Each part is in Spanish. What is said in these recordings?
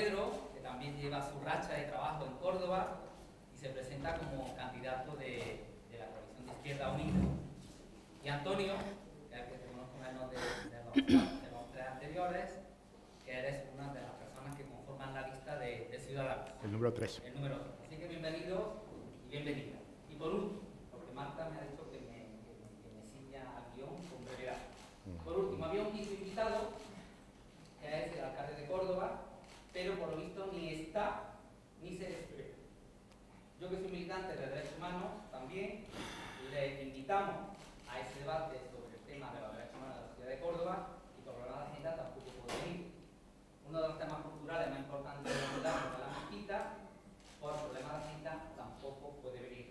Pedro, que también lleva su racha de trabajo en Córdoba y se presenta como candidato de la coalición de Izquierda Unida. Y Antonio, que es el que te conozco menos de los tres anteriores, que eres una de las personas que conforman la lista de Ciudadanos. El número 3. El número 3. Así que bienvenido y bienvenida. Y por último, porque Marta me ha dicho que me ciña al guión con brevedad. Por último, había un quinto invitado, que es el alcalde de Córdoba, pero por lo visto ni está ni se despierta. Yo, que soy militante de derechos humanos, también le invitamos a ese debate sobre el tema de los derechos humanos de la ciudad de Córdoba, y por problema de agenda tampoco puede venir. Uno de los temas culturales más importantes de la ciudad es la mezquita, por problemas de agenda tampoco puede venir.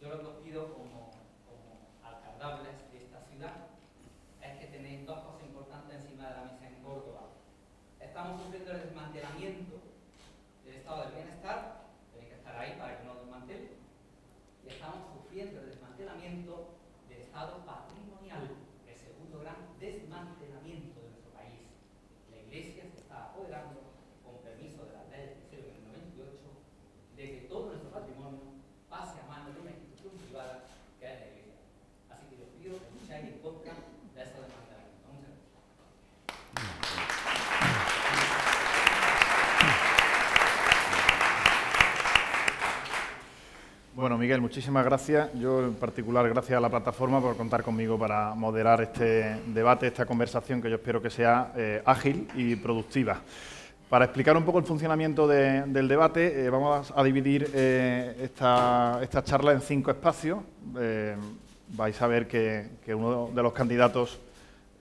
Yo lo que os pido como alcaldables de esta ciudad es que tenéis dos cosas importantes encima de la mesa en Córdoba. Estamos sufriendo el desmantelamiento del estado del bienestar, tenéis que estar ahí para que no lo desmantele, y estamos sufriendo el desmantelamiento del estado patrimonial, el segundo gran desmantelamiento de nuestro país. La Iglesia se está apoderando, con permiso de las leyes que hicieron en el 98, de que todo nuestro patrimonio pase a manos de una institución privada que es la Iglesia. Así que os pido que luchéis en contra de ese desmantelamiento. Muchas gracias. Bueno, Miguel, muchísimas gracias. Yo, en particular, gracias a la plataforma por contar conmigo para moderar este debate, esta conversación, que yo espero que sea ágil y productiva. Para explicar un poco el funcionamiento del debate, vamos a dividir esta charla en 5 espacios. Vais a ver que uno de los candidatos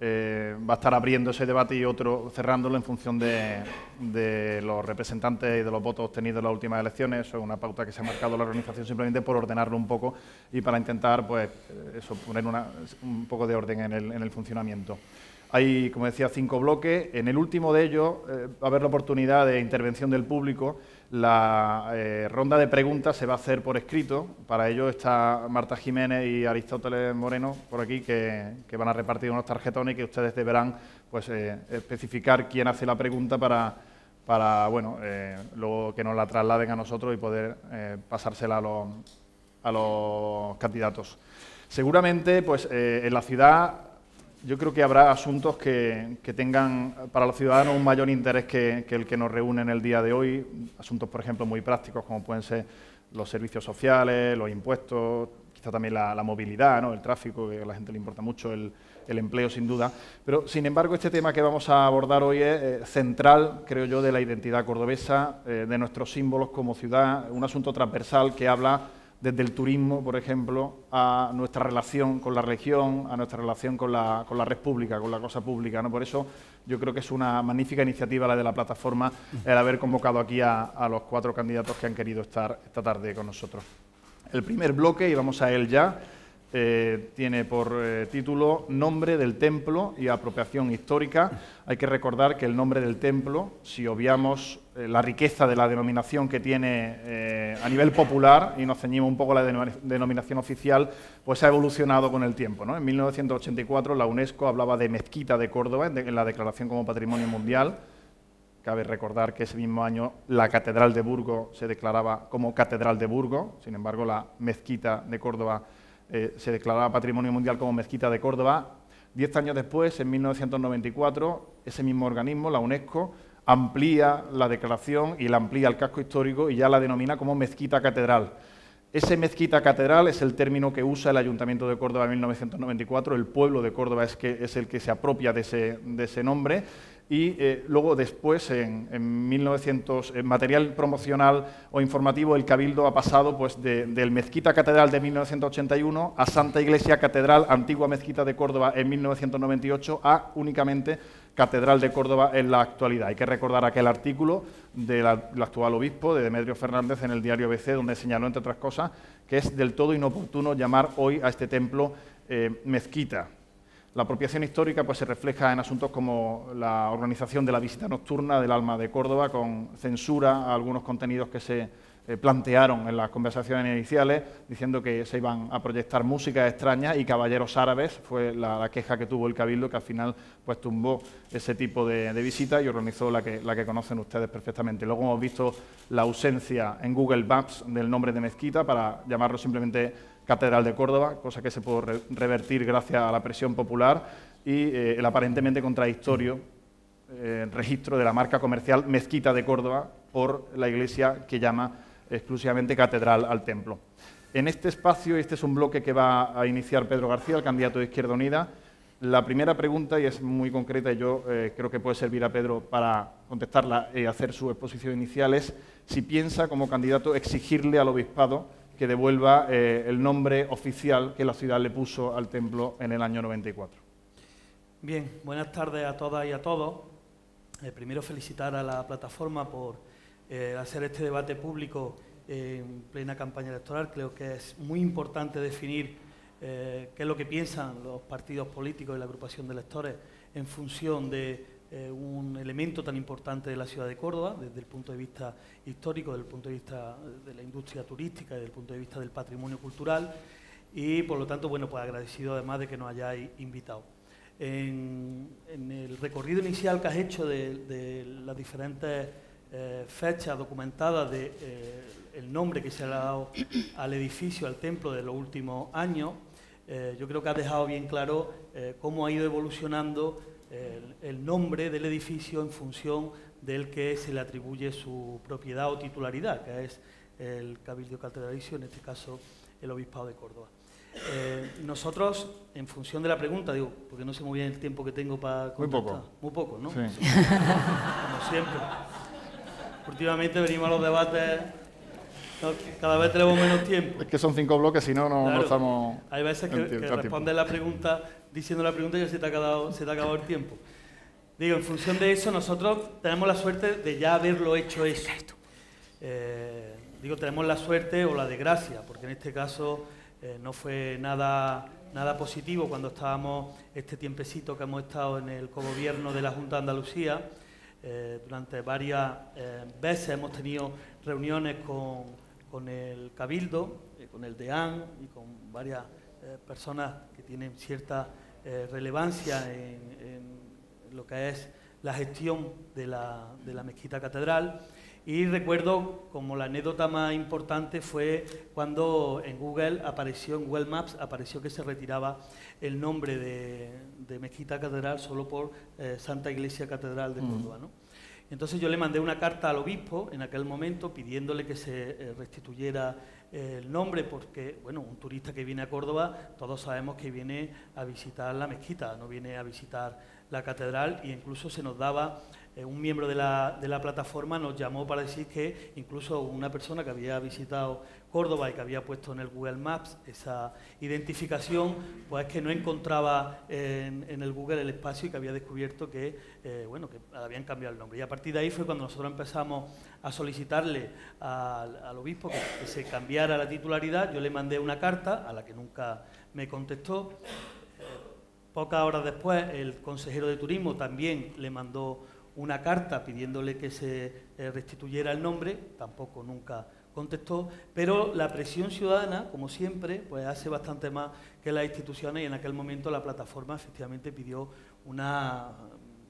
va a estar abriendo ese debate y otro cerrándolo en función de los representantes y de los votos obtenidos en las últimas elecciones. Eso es una pauta que se ha marcado la organización simplemente por ordenarlo un poco y para intentar, pues, eso, poner un poco de orden en el funcionamiento. Hay, como decía, 5 bloques. En el último de ellos va a haber la oportunidad de intervención del público. La ronda de preguntas se va a hacer por escrito. Para ello está Marta Jiménez y Aristóteles Moreno por aquí, que van a repartir unos tarjetones que ustedes deberán, pues, especificar quién hace la pregunta para bueno, luego que nos la trasladen a nosotros y poder pasársela a los candidatos. Seguramente, pues, en la ciudad, yo creo que habrá asuntos que tengan para los ciudadanos un mayor interés que el que nos reúne en el día de hoy. Asuntos, por ejemplo, muy prácticos, como pueden ser los servicios sociales, los impuestos, quizá también la movilidad, ¿no? El tráfico, que a la gente le importa mucho, el empleo, sin duda. Pero, sin embargo, este tema que vamos a abordar hoy es central, creo yo, de la identidad cordobesa, de nuestros símbolos como ciudad, un asunto transversal que habla desde el turismo, por ejemplo, a nuestra relación con la región, a nuestra relación con la red pública, con la cosa pública, ¿no? Por eso yo creo que es una magnífica iniciativa la de la plataforma el haber convocado aquí a los 4 candidatos que han querido estar esta tarde con nosotros. El primer bloque, y vamos a él ya, tiene por título Nombre del templo y apropiación histórica. Hay que recordar que el nombre del templo, si obviamos la riqueza de la denominación que tiene a nivel popular y nos ceñimos un poco a la denominación oficial, pues ha evolucionado con el tiempo, ¿no? En 1984 la UNESCO hablaba de Mezquita de Córdoba en la declaración como Patrimonio Mundial. Cabe recordar que ese mismo año la Catedral de Burgos se declaraba como Catedral de Burgos, sin embargo la Mezquita de Córdoba se declaraba Patrimonio Mundial como Mezquita de Córdoba. 10 años después, en 1994, ese mismo organismo, la UNESCO, amplía la declaración y la amplía al casco histórico y ya la denomina como Mezquita Catedral. Ese Mezquita Catedral es el término que usa el Ayuntamiento de Córdoba en 1994, el pueblo de Córdoba es el que se apropia de ese nombre. Y luego después, en material promocional o informativo, el Cabildo ha pasado, pues, del Mezquita Catedral de 1981 a Santa Iglesia Catedral, antigua Mezquita de Córdoba en 1998, a únicamente Catedral de Córdoba en la actualidad. Hay que recordar aquel artículo del actual obispo, de Demetrio Fernández, en el diario ABC, donde señaló, entre otras cosas, que es del todo inoportuno llamar hoy a este templo mezquita. La apropiación histórica, pues, se refleja en asuntos como la organización de la visita nocturna del Alma de Córdoba, con censura a algunos contenidos que se plantearon en las conversaciones iniciales, diciendo que se iban a proyectar músicas extrañas y caballeros árabes. Fue la queja que tuvo el Cabildo, que al final pues tumbó ese tipo de visita y organizó la que conocen ustedes perfectamente. Luego hemos visto la ausencia en Google Maps del nombre de mezquita para llamarlo simplemente Catedral de Córdoba, cosa que se puede revertir gracias a la presión popular, y el aparentemente contradictorio registro de la marca comercial Mezquita de Córdoba por la Iglesia, que llama exclusivamente catedral al templo. En este espacio, este es un bloque que va a iniciar Pedro García, el candidato de Izquierda Unida. La primera pregunta, y es muy concreta, y yo creo que puede servir a Pedro para contestarla y hacer su exposición inicial, es si piensa, como candidato, exigirle al obispado que devuelva el nombre oficial que la ciudad le puso al templo en el año 94. Bien, buenas tardes a todas y a todos. Primero felicitar a la plataforma por hacer este debate público en plena campaña electoral. Creo que es muy importante definir qué es lo que piensan los partidos políticos y la agrupación de electores en función de un elemento tan importante de la ciudad de Córdoba, desde el punto de vista histórico, desde el punto de vista de la industria turística y desde el punto de vista del patrimonio cultural, y por lo tanto, bueno, pues agradecido además de que nos hayáis invitado. En el recorrido inicial que has hecho de las diferentes fechas documentadas del nombre que se le ha dado al edificio, al templo de los últimos años, yo creo que has dejado bien claro cómo ha ido evolucionando el nombre del edificio en función del que se le atribuye su propiedad o titularidad, que es el Cabildo Catedralicio, en este caso el Obispado de Córdoba. Nosotros, en función de la pregunta, digo, porque no sé muy bien el tiempo que tengo para contestar. Muy poco. Muy poco, ¿no? Sí. Como siempre. Últimamente venimos a los debates, cada vez tenemos menos tiempo. Es que son 5 bloques, si no, claro, no estamos... Hay veces que respondes la pregunta diciendo la pregunta y ya se te ha acabado el tiempo. Digo, en función de eso, nosotros tenemos la suerte de ya haberlo hecho eso. Digo, tenemos la suerte o la desgracia, porque en este caso no fue nada positivo cuando estábamos este tiempecito que hemos estado en el cogobierno de la Junta de Andalucía. Durante varias veces hemos tenido reuniones con el Cabildo, con el deán y con varias personas que tienen cierta relevancia en lo que es la gestión de la mezquita catedral. Y recuerdo como la anécdota más importante fue cuando en Google Maps apareció que se retiraba el nombre de Mezquita Catedral solo por Santa Iglesia Catedral de Córdoba, ¿no? Entonces yo le mandé una carta al obispo en aquel momento pidiéndole que se restituyera el nombre, porque bueno, un turista que viene a Córdoba, todos sabemos que viene a visitar la mezquita, no viene a visitar la catedral, e incluso se nos daba, un miembro de la plataforma nos llamó para decir que incluso una persona que había visitado Córdoba y que había puesto en el Google Maps esa identificación, pues que no encontraba en el Google el espacio y que había descubierto que, bueno, que habían cambiado el nombre. Y a partir de ahí fue cuando nosotros empezamos a solicitarle al obispo que se cambiara la titularidad. Yo le mandé una carta a la que nunca me contestó. Pocas horas después el consejero de turismo también le mandó una carta pidiéndole que se restituyera el nombre, tampoco nunca contestó, pero la presión ciudadana, como siempre, pues hace bastante más que las instituciones, y en aquel momento la plataforma efectivamente pidió una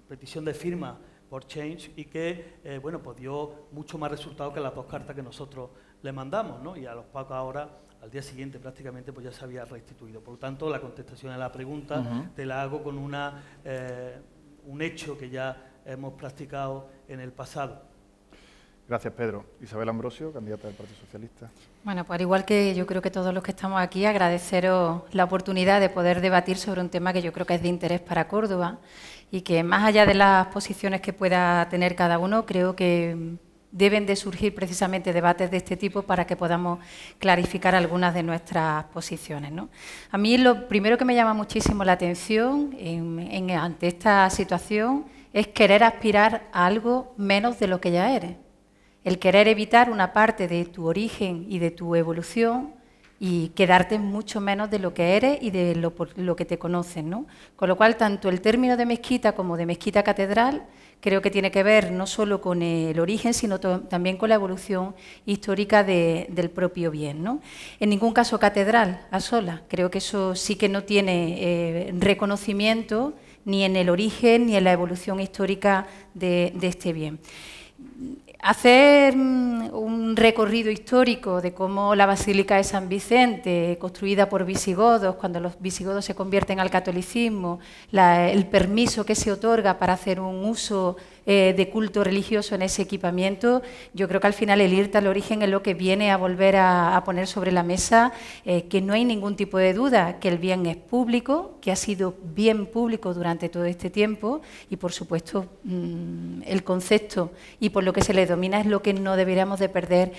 petición de firma por Change y que, bueno, pues dio mucho más resultado que las 2 cartas que nosotros le mandamos, ¿no? Y a los pocas horas, al día siguiente prácticamente, pues ya se había restituido. Por lo tanto, la contestación a la pregunta te la hago con un hecho que ya hemos practicado en el pasado. Gracias, Pedro. Isabel Ambrosio, candidata del Partido Socialista. Bueno, pues al igual que yo creo que todos los que estamos aquí, agradeceros la oportunidad de poder debatir sobre un tema que yo creo que es de interés para Córdoba y que, más allá de las posiciones que pueda tener cada uno, creo que deben de surgir precisamente debates de este tipo para que podamos clarificar algunas de nuestras posiciones, ¿no? A mí lo primero que me llama muchísimo la atención ante esta situación es querer aspirar a algo menos de lo que ya eres. El querer evitar una parte de tu origen y de tu evolución y quedarte mucho menos de lo que eres y de lo que te conocen, ¿no? Con lo cual, tanto el término de mezquita como de mezquita catedral creo que tiene que ver no solo con el origen, sino también con la evolución histórica del propio bien, ¿no? En ningún caso catedral a sola, creo que eso sí que no tiene reconocimiento ni en el origen ni en la evolución histórica de este bien. Hacer un recorrido histórico de cómo la Basílica de San Vicente, construida por visigodos, cuando los visigodos se convierten al catolicismo, el permiso que se otorga para hacer un uso de culto religioso en ese equipamiento, yo creo que al final el irte al origen es lo que viene a volver a poner sobre la mesa que no hay ningún tipo de duda, que el bien es público, que ha sido bien público durante todo este tiempo y, por supuesto, el concepto y por lo que se le domina es lo que no deberíamos de perder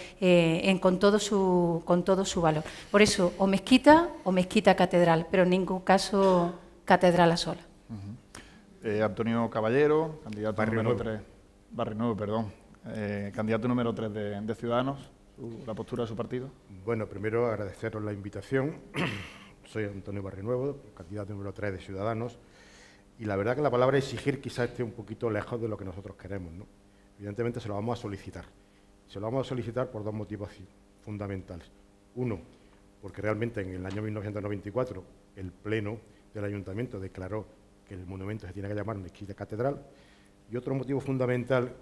con todo su valor. Por eso, o mezquita catedral, pero en ningún caso catedral a sola. Antonio Caballero, candidato número 3, Barrio Nuevo, perdón, candidato número 3 de Ciudadanos, la postura de su partido. Bueno, primero agradeceros la invitación. Soy Antonio Barrio Nuevo, candidato número 3 de Ciudadanos, y la verdad que la palabra exigir quizás esté un poquito lejos de lo que nosotros queremos, ¿no? Evidentemente se lo vamos a solicitar. Se lo vamos a solicitar por dos motivos fundamentales. Uno, porque realmente en el año 1994 el Pleno del Ayuntamiento declaró que el monumento se tiene que llamar mezquita catedral, y otro motivo fundamental,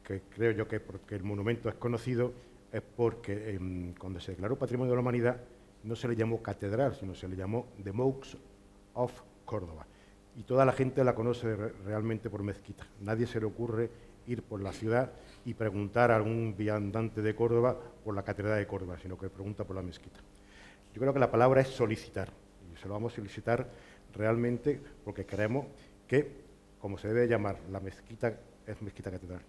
que creo yo que porque el monumento es conocido, es porque cuando se declaró Patrimonio de la Humanidad no se le llamó catedral, sino se le llamó The Mosque of Córdoba, y toda la gente la conoce realmente por mezquita. Nadie se le ocurre ir por la ciudad y preguntar a algún viandante de Córdoba por la catedral de Córdoba, sino que pregunta por la mezquita. Yo creo que la palabra es solicitar, y se lo vamos a solicitar realmente porque creemos que, como se debe llamar, la mezquita es mezquita catedral.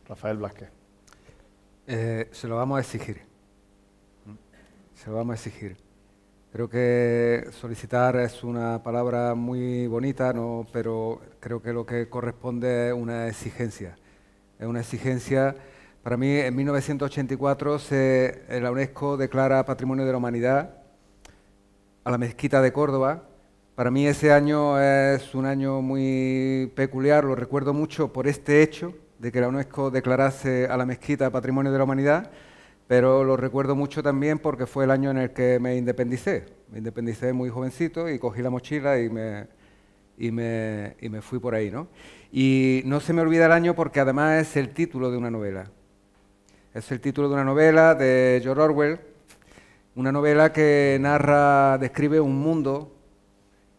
Rafael Blasquez. Se lo vamos a exigir. Se lo vamos a exigir. Creo que solicitar es una palabra muy bonita, ¿no? Pero creo que lo que corresponde es una exigencia. Es una exigencia. Para mí, en 1984, la UNESCO declara Patrimonio de la Humanidad a la mezquita de Córdoba. Para mí ese año es un año muy peculiar, lo recuerdo mucho por este hecho de que la UNESCO declarase a la mezquita Patrimonio de la Humanidad, pero lo recuerdo mucho también porque fue el año en el que me independicé. Me independicé muy jovencito y cogí la mochila y me fui por ahí, ¿no? Y no se me olvida el año porque además es el título de una novela. Es el título de una novela de George Orwell, una novela que describe un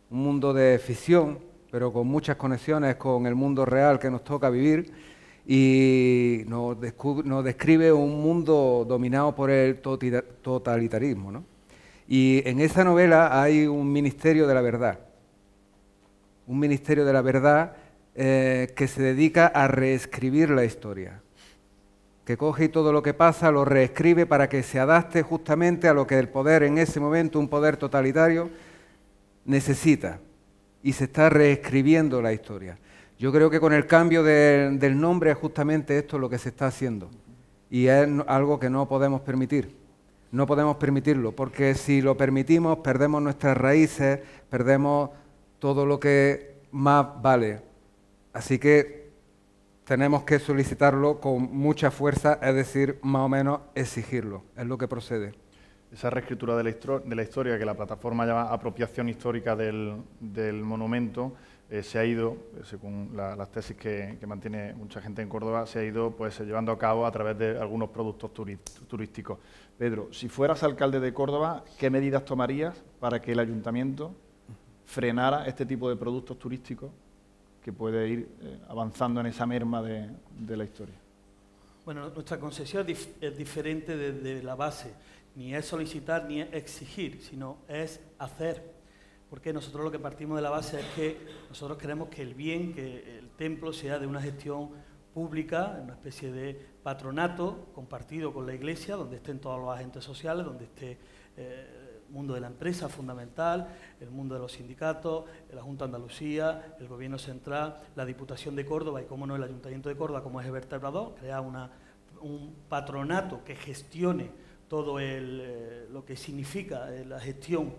mundo de ficción, pero con muchas conexiones con el mundo real que nos toca vivir, y nos describe un mundo dominado por el totalitarismo, ¿no? Y en esa novela hay un ministerio de la verdad, que se dedica a reescribir la historia, que coge todo lo que pasa, lo reescribe para que se adapte justamente a lo que el poder en ese momento, un poder totalitario, necesita, y se está reescribiendo la historia. Yo creo que con el cambio del nombre es justamente esto lo que se está haciendo, y es algo que no podemos permitir. No podemos permitirlo, porque si lo permitimos perdemos nuestras raíces, perdemos todo lo que más vale. Así que tenemos que solicitarlo con mucha fuerza, es decir, más o menos exigirlo, es lo que procede. Esa reescritura de la historia, que la plataforma llama apropiación histórica del monumento, se ha ido, según las tesis que mantiene mucha gente en Córdoba, se ha ido pues llevando a cabo a través de algunos productos turísticos. Pedro, si fueras alcalde de Córdoba, ¿qué medidas tomarías para que el ayuntamiento frenara este tipo de productos turísticos que puede ir avanzando en esa merma de la historia? Bueno, nuestra concepción es diferente desde la base. Ni es solicitar ni es exigir, sino es hacer. Porque nosotros lo que partimos de la base es que nosotros queremos que el bien, que el templo sea de una gestión pública, una especie de patronato compartido con la Iglesia, donde estén todos los agentes sociales, donde esté el mundo de la empresa fundamental, el mundo de los sindicatos, la Junta de Andalucía, el Gobierno Central, la Diputación de Córdoba y, cómo no, el Ayuntamiento de Córdoba como eje vertebrador, crear un patronato que gestione todo lo que significa la gestión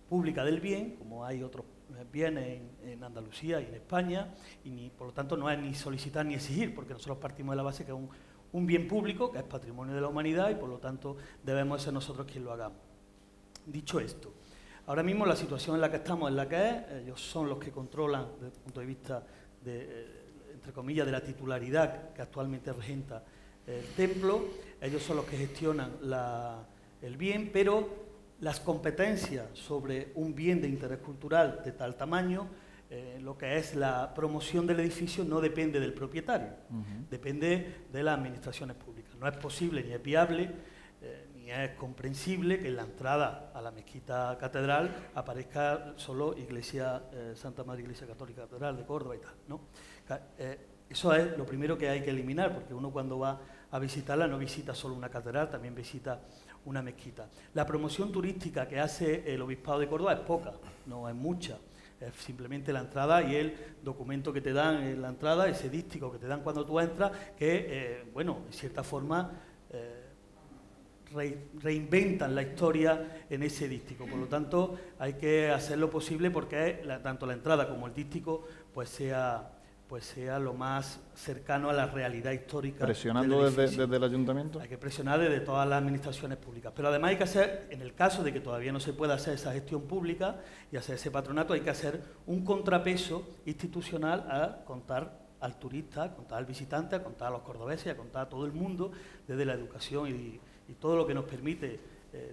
pública del bien, como hay otros bienes en Andalucía y en España, y por lo tanto no es ni solicitar ni exigir, porque nosotros partimos de la base que es un bien público, que es patrimonio de la humanidad, y por lo tanto debemos ser nosotros quien lo hagamos. Dicho esto, ahora mismo la situación en la que estamos es la que es, ellos son los que controlan desde el punto de vista entre comillas, de la titularidad que actualmente regenta el templo, ellos son los que gestionan el bien, pero las competencias sobre un bien de interés cultural de tal tamaño, lo que es la promoción del edificio no depende del propietario, depende de las administraciones públicas. No es posible ni es viable ni es comprensible que en la entrada a la mezquita catedral aparezca solo Iglesia Santa Madre Iglesia Católica Catedral de Córdoba y tal, ¿no? Eso es lo primero que hay que eliminar, porque uno cuando va a visitarla no visita solo una catedral, también visita una mezquita. La promoción turística que hace el Obispado de Córdoba es poca, no es mucha. Es simplemente la entrada y el documento que te dan en la entrada, ese dístico que te dan cuando tú entras, que, bueno, en cierta forma reinventan la historia en ese dístico. Por lo tanto, hay que hacer lo posible porque tanto la entrada como el dístico pues sea lo más cercano a la realidad histórica. ¿Presionando desde el ayuntamiento? Hay que presionar desde todas las administraciones públicas. Pero además hay que hacer, en el caso de que todavía no se pueda hacer esa gestión pública y hacer ese patronato, hay que hacer un contrapeso institucional a contar al turista, a contar al visitante, a contar a los cordobeses, a contar a todo el mundo, desde la educación y todo lo que nos permite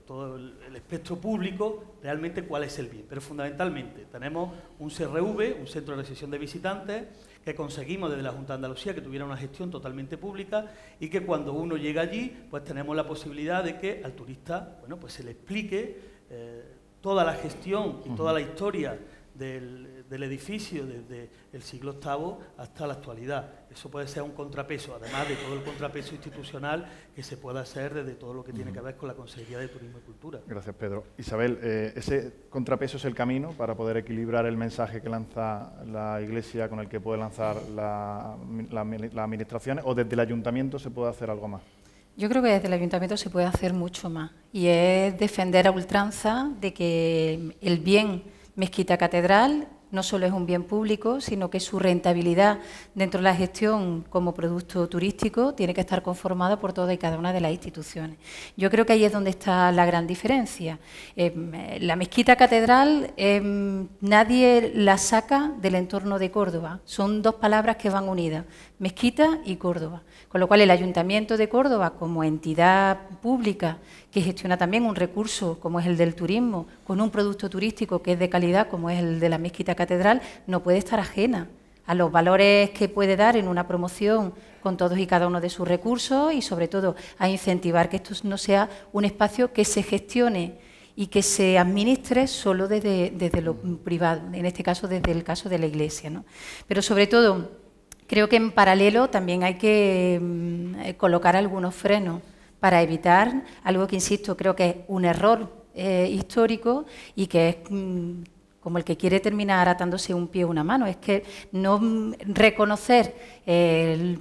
todo el espectro público, realmente cuál es el bien. Pero fundamentalmente tenemos un CRV, un Centro de Recepción de Visitantes, que conseguimos desde la Junta de Andalucía que tuviera una gestión totalmente pública y que cuando uno llega allí, pues tenemos la posibilidad de que al turista, bueno, pues se le explique toda la gestión y toda la historia del edificio desde el siglo VIII hasta la actualidad. Eso puede ser un contrapeso, además de todo el contrapeso institucional que se puede hacer desde todo lo que tiene que ver con la Consejería de Turismo y Cultura. Gracias, Pedro. Isabel, ¿ese contrapeso es el camino para poder equilibrar el mensaje que lanza la Iglesia con el que puede lanzar las administraciones, o desde el Ayuntamiento se puede hacer algo más? Yo creo que desde el Ayuntamiento se puede hacer mucho más, y es defender a ultranza de que el bien Mezquita Catedral no solo es un bien público, sino que su rentabilidad dentro de la gestión como producto turístico tiene que estar conformada por todas y cada una de las instituciones. Yo creo que ahí es donde está la gran diferencia. La Mezquita Catedral nadie la saca del entorno de Córdoba. Son dos palabras que van unidas, mezquita y Córdoba. Con lo cual el Ayuntamiento de Córdoba, como entidad pública que gestiona también un recurso como es el del turismo, con un producto turístico que es de calidad como es el de la Mezquita Catedral, no puede estar ajena a los valores que puede dar en una promoción con todos y cada uno de sus recursos y sobre todo a incentivar que esto no sea un espacio que se gestione y que se administre solo desde lo privado, en este caso desde el caso de la Iglesia, ¿no? Pero sobre todo creo que en paralelo también hay que colocar algunos frenos para evitar algo que, insisto, creo que es un error histórico y que es como el que quiere terminar atándose un pie o una mano. Es que no reconocer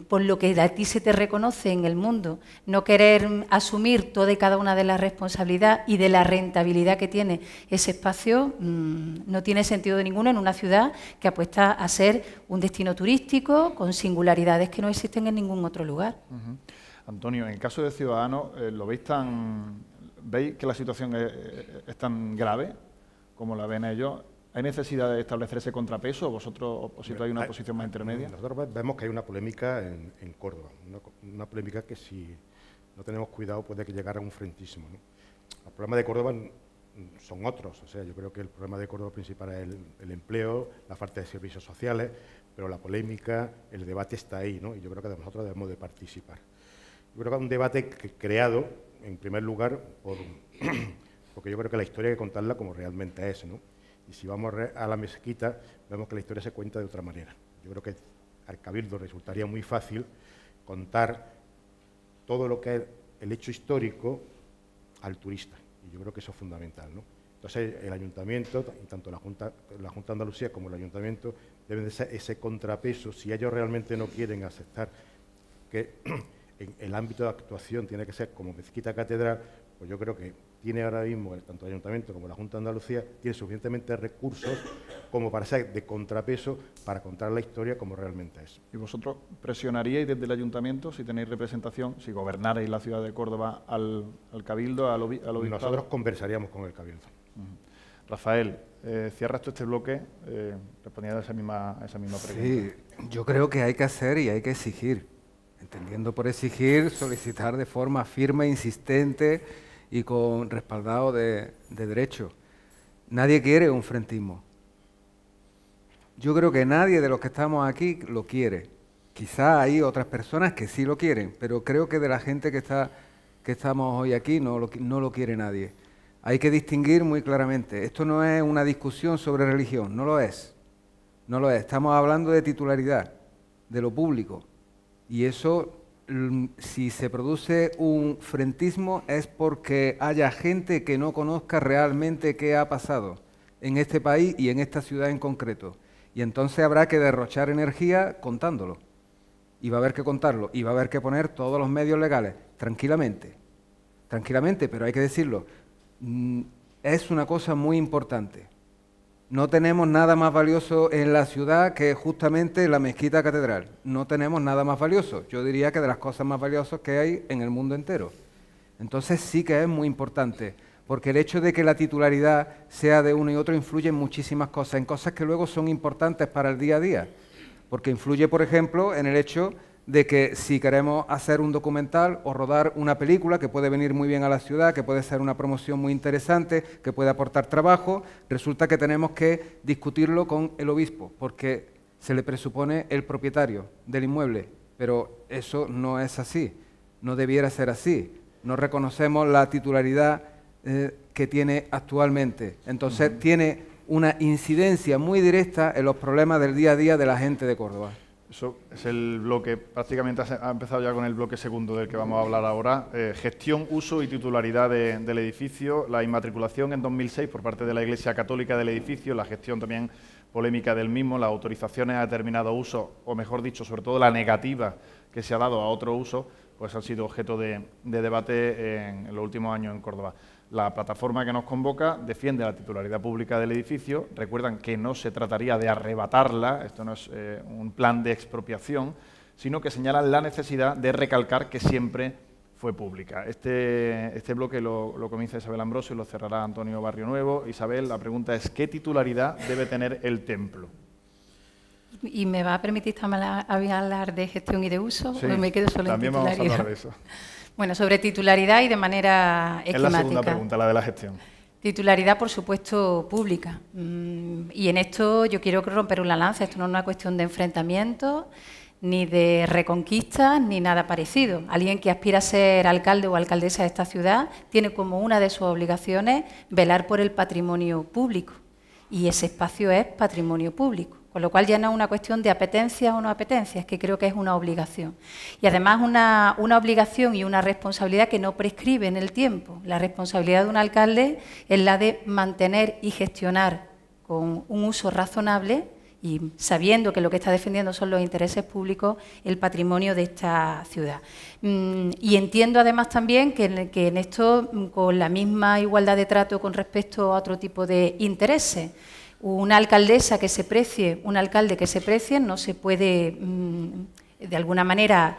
por lo que a ti se te reconoce en el mundo, no querer asumir toda y cada una de las responsabilidades y de la rentabilidad que tiene ese espacio, no tiene sentido de ninguno en una ciudad que apuesta a ser un destino turístico con singularidades que no existen en ningún otro lugar. Antonio, en el caso de Ciudadanos, ¿veis que la situación es tan grave como la ven ellos? ¿Hay necesidad de establecer ese contrapeso? ¿Vosotros hay una posición más intermedia? Nosotros vemos que hay una polémica en Córdoba, una polémica que si no tenemos cuidado puede llegar a un frentismo, ¿no? El problema de Córdoba son otros, o sea, yo creo que el problema de Córdoba principal es el empleo, la falta de servicios sociales, pero la polémica, el debate está ahí, ¿no? Y yo creo que nosotros debemos de participar. Yo creo que es un debate creado, en primer lugar, porque yo creo que la historia hay que contarla como realmente es, ¿no? Y si vamos a la mezquita, vemos que la historia se cuenta de otra manera. Yo creo que al Cabildo resultaría muy fácil contar todo lo que es el hecho histórico al turista. Y yo creo que eso es fundamental, ¿no? Entonces, el Ayuntamiento, tanto la Junta de Andalucía como el Ayuntamiento, deben de ser ese contrapeso. Si ellos realmente no quieren aceptar que en el ámbito de actuación tiene que ser como Mezquita Catedral, pues yo creo que tiene ahora mismo, tanto el Ayuntamiento como la Junta de Andalucía, tiene suficientemente recursos como para ser de contrapeso para contar la historia como realmente es. ¿Y vosotros presionaríais desde el Ayuntamiento, si tenéis representación, si gobernarais la ciudad de Córdoba, al Cabildo, al Obispado? Nosotros conversaríamos con el Cabildo. Rafael, cierras tú este bloque respondiendo a esa misma pregunta. Sí, yo creo que hay que hacer y hay que exigir. Entendiendo por exigir, solicitar de forma firme, insistente y con respaldado de derecho. Nadie quiere un frentismo. Yo creo que nadie de los que estamos aquí lo quiere. Quizá hay otras personas que sí lo quieren, pero creo que de la gente que estamos hoy aquí no lo quiere nadie. Hay que distinguir muy claramente. Esto no es una discusión sobre religión, no lo es. No lo es. Estamos hablando de titularidad, de lo público. Y eso, si se produce un frentismo, es porque haya gente que no conozca realmente qué ha pasado en este país y en esta ciudad en concreto. Y entonces habrá que derrochar energía contándolo. Y va a haber que contarlo. Y va a haber que poner todos los medios legales, tranquilamente. Tranquilamente, pero hay que decirlo. Es una cosa muy importante. No tenemos nada más valioso en la ciudad que justamente la mezquita catedral. No tenemos nada más valioso. Yo diría que de las cosas más valiosas que hay en el mundo entero. Entonces sí que es muy importante, porque el hecho de que la titularidad sea de uno y otro influye en muchísimas cosas, en cosas que luego son importantes para el día a día. Porque influye, por ejemplo, en el hecho de que si queremos hacer un documental o rodar una película que puede venir muy bien a la ciudad, que puede ser una promoción muy interesante, que puede aportar trabajo, resulta que tenemos que discutirlo con el obispo, porque se le presupone el propietario del inmueble, pero eso no es así, no debiera ser así, no reconocemos la titularidad que tiene actualmente, entonces tiene una incidencia muy directa en los problemas del día a día de la gente de Córdoba. Eso es el bloque, prácticamente ha empezado ya con el bloque segundo del que vamos a hablar ahora. Gestión, uso y titularidad del edificio, la inmatriculación en 2006 por parte de la Iglesia Católica del edificio, la gestión también polémica del mismo, las autorizaciones a determinado uso, o mejor dicho, sobre todo la negativa que se ha dado a otro uso, pues han sido objeto de debate en los últimos años en Córdoba. La plataforma que nos convoca defiende la titularidad pública del edificio. Recuerdan que no se trataría de arrebatarla, esto no es un plan de expropiación, sino que señalan la necesidad de recalcar que siempre fue pública. Este bloque lo comienza Isabel Ambrosio y lo cerrará Antonio Barrionuevo. Isabel, la pregunta es, ¿qué titularidad debe tener el templo? ¿Y me va a permitir también hablar de gestión y de uso? Sí, ¿O me quedo solo también en titularidad? vamos a hablar de eso. Bueno, sobre titularidad y de manera esquemática. Es la segunda pregunta, la de la gestión. Titularidad, por supuesto, pública. Y en esto yo quiero romper una lanza. Esto no es una cuestión de enfrentamiento, ni de reconquista, ni nada parecido. Alguien que aspira a ser alcalde o alcaldesa de esta ciudad tiene como una de sus obligaciones velar por el patrimonio público. Y ese espacio es patrimonio público. Con lo cual ya no es una cuestión de apetencia o no apetencia, es que creo que es una obligación. Y además una obligación y una responsabilidad que no prescribe en el tiempo. La responsabilidad de un alcalde es la de mantener y gestionar con un uso razonable y sabiendo que lo que está defendiendo son los intereses públicos, el patrimonio de esta ciudad. Y entiendo además también que en esto, con la misma igualdad de trato con respecto a otro tipo de intereses, una alcaldesa que se precie, un alcalde que se precie, no se puede, de alguna manera,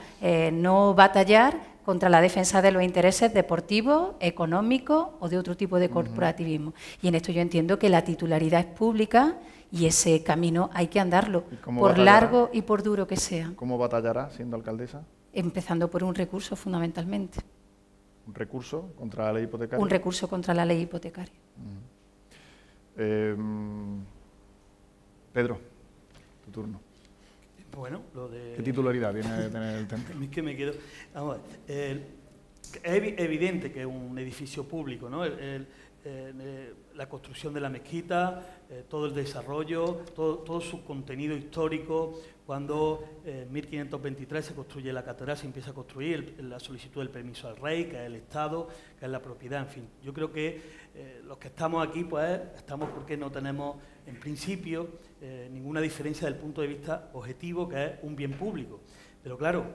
no batallar contra la defensa de los intereses deportivos, económicos o de otro tipo de corporativismo. Y en esto yo entiendo que la titularidad es pública y ese camino hay que andarlo, por largo y por duro que sea. ¿Cómo batallará siendo alcaldesa? Empezando por un recurso, fundamentalmente. ¿Un recurso contra la ley hipotecaria? Un recurso contra la ley hipotecaria. Pedro, tu turno. Bueno, lo de... ¿Qué titularidad tiene que tener el templo? Es que me quedo... Vamos a ver, es evidente que es un edificio público, ¿no? La construcción de la mezquita, todo el desarrollo, todo su contenido histórico. Cuando en 1523 se construye la catedral, se empieza a construir la solicitud del permiso al rey, que es el Estado, que es la propiedad, en fin. Yo creo que los que estamos aquí, pues estamos porque no tenemos, en principio, ninguna diferencia del punto de vista objetivo, que es un bien público. Pero claro,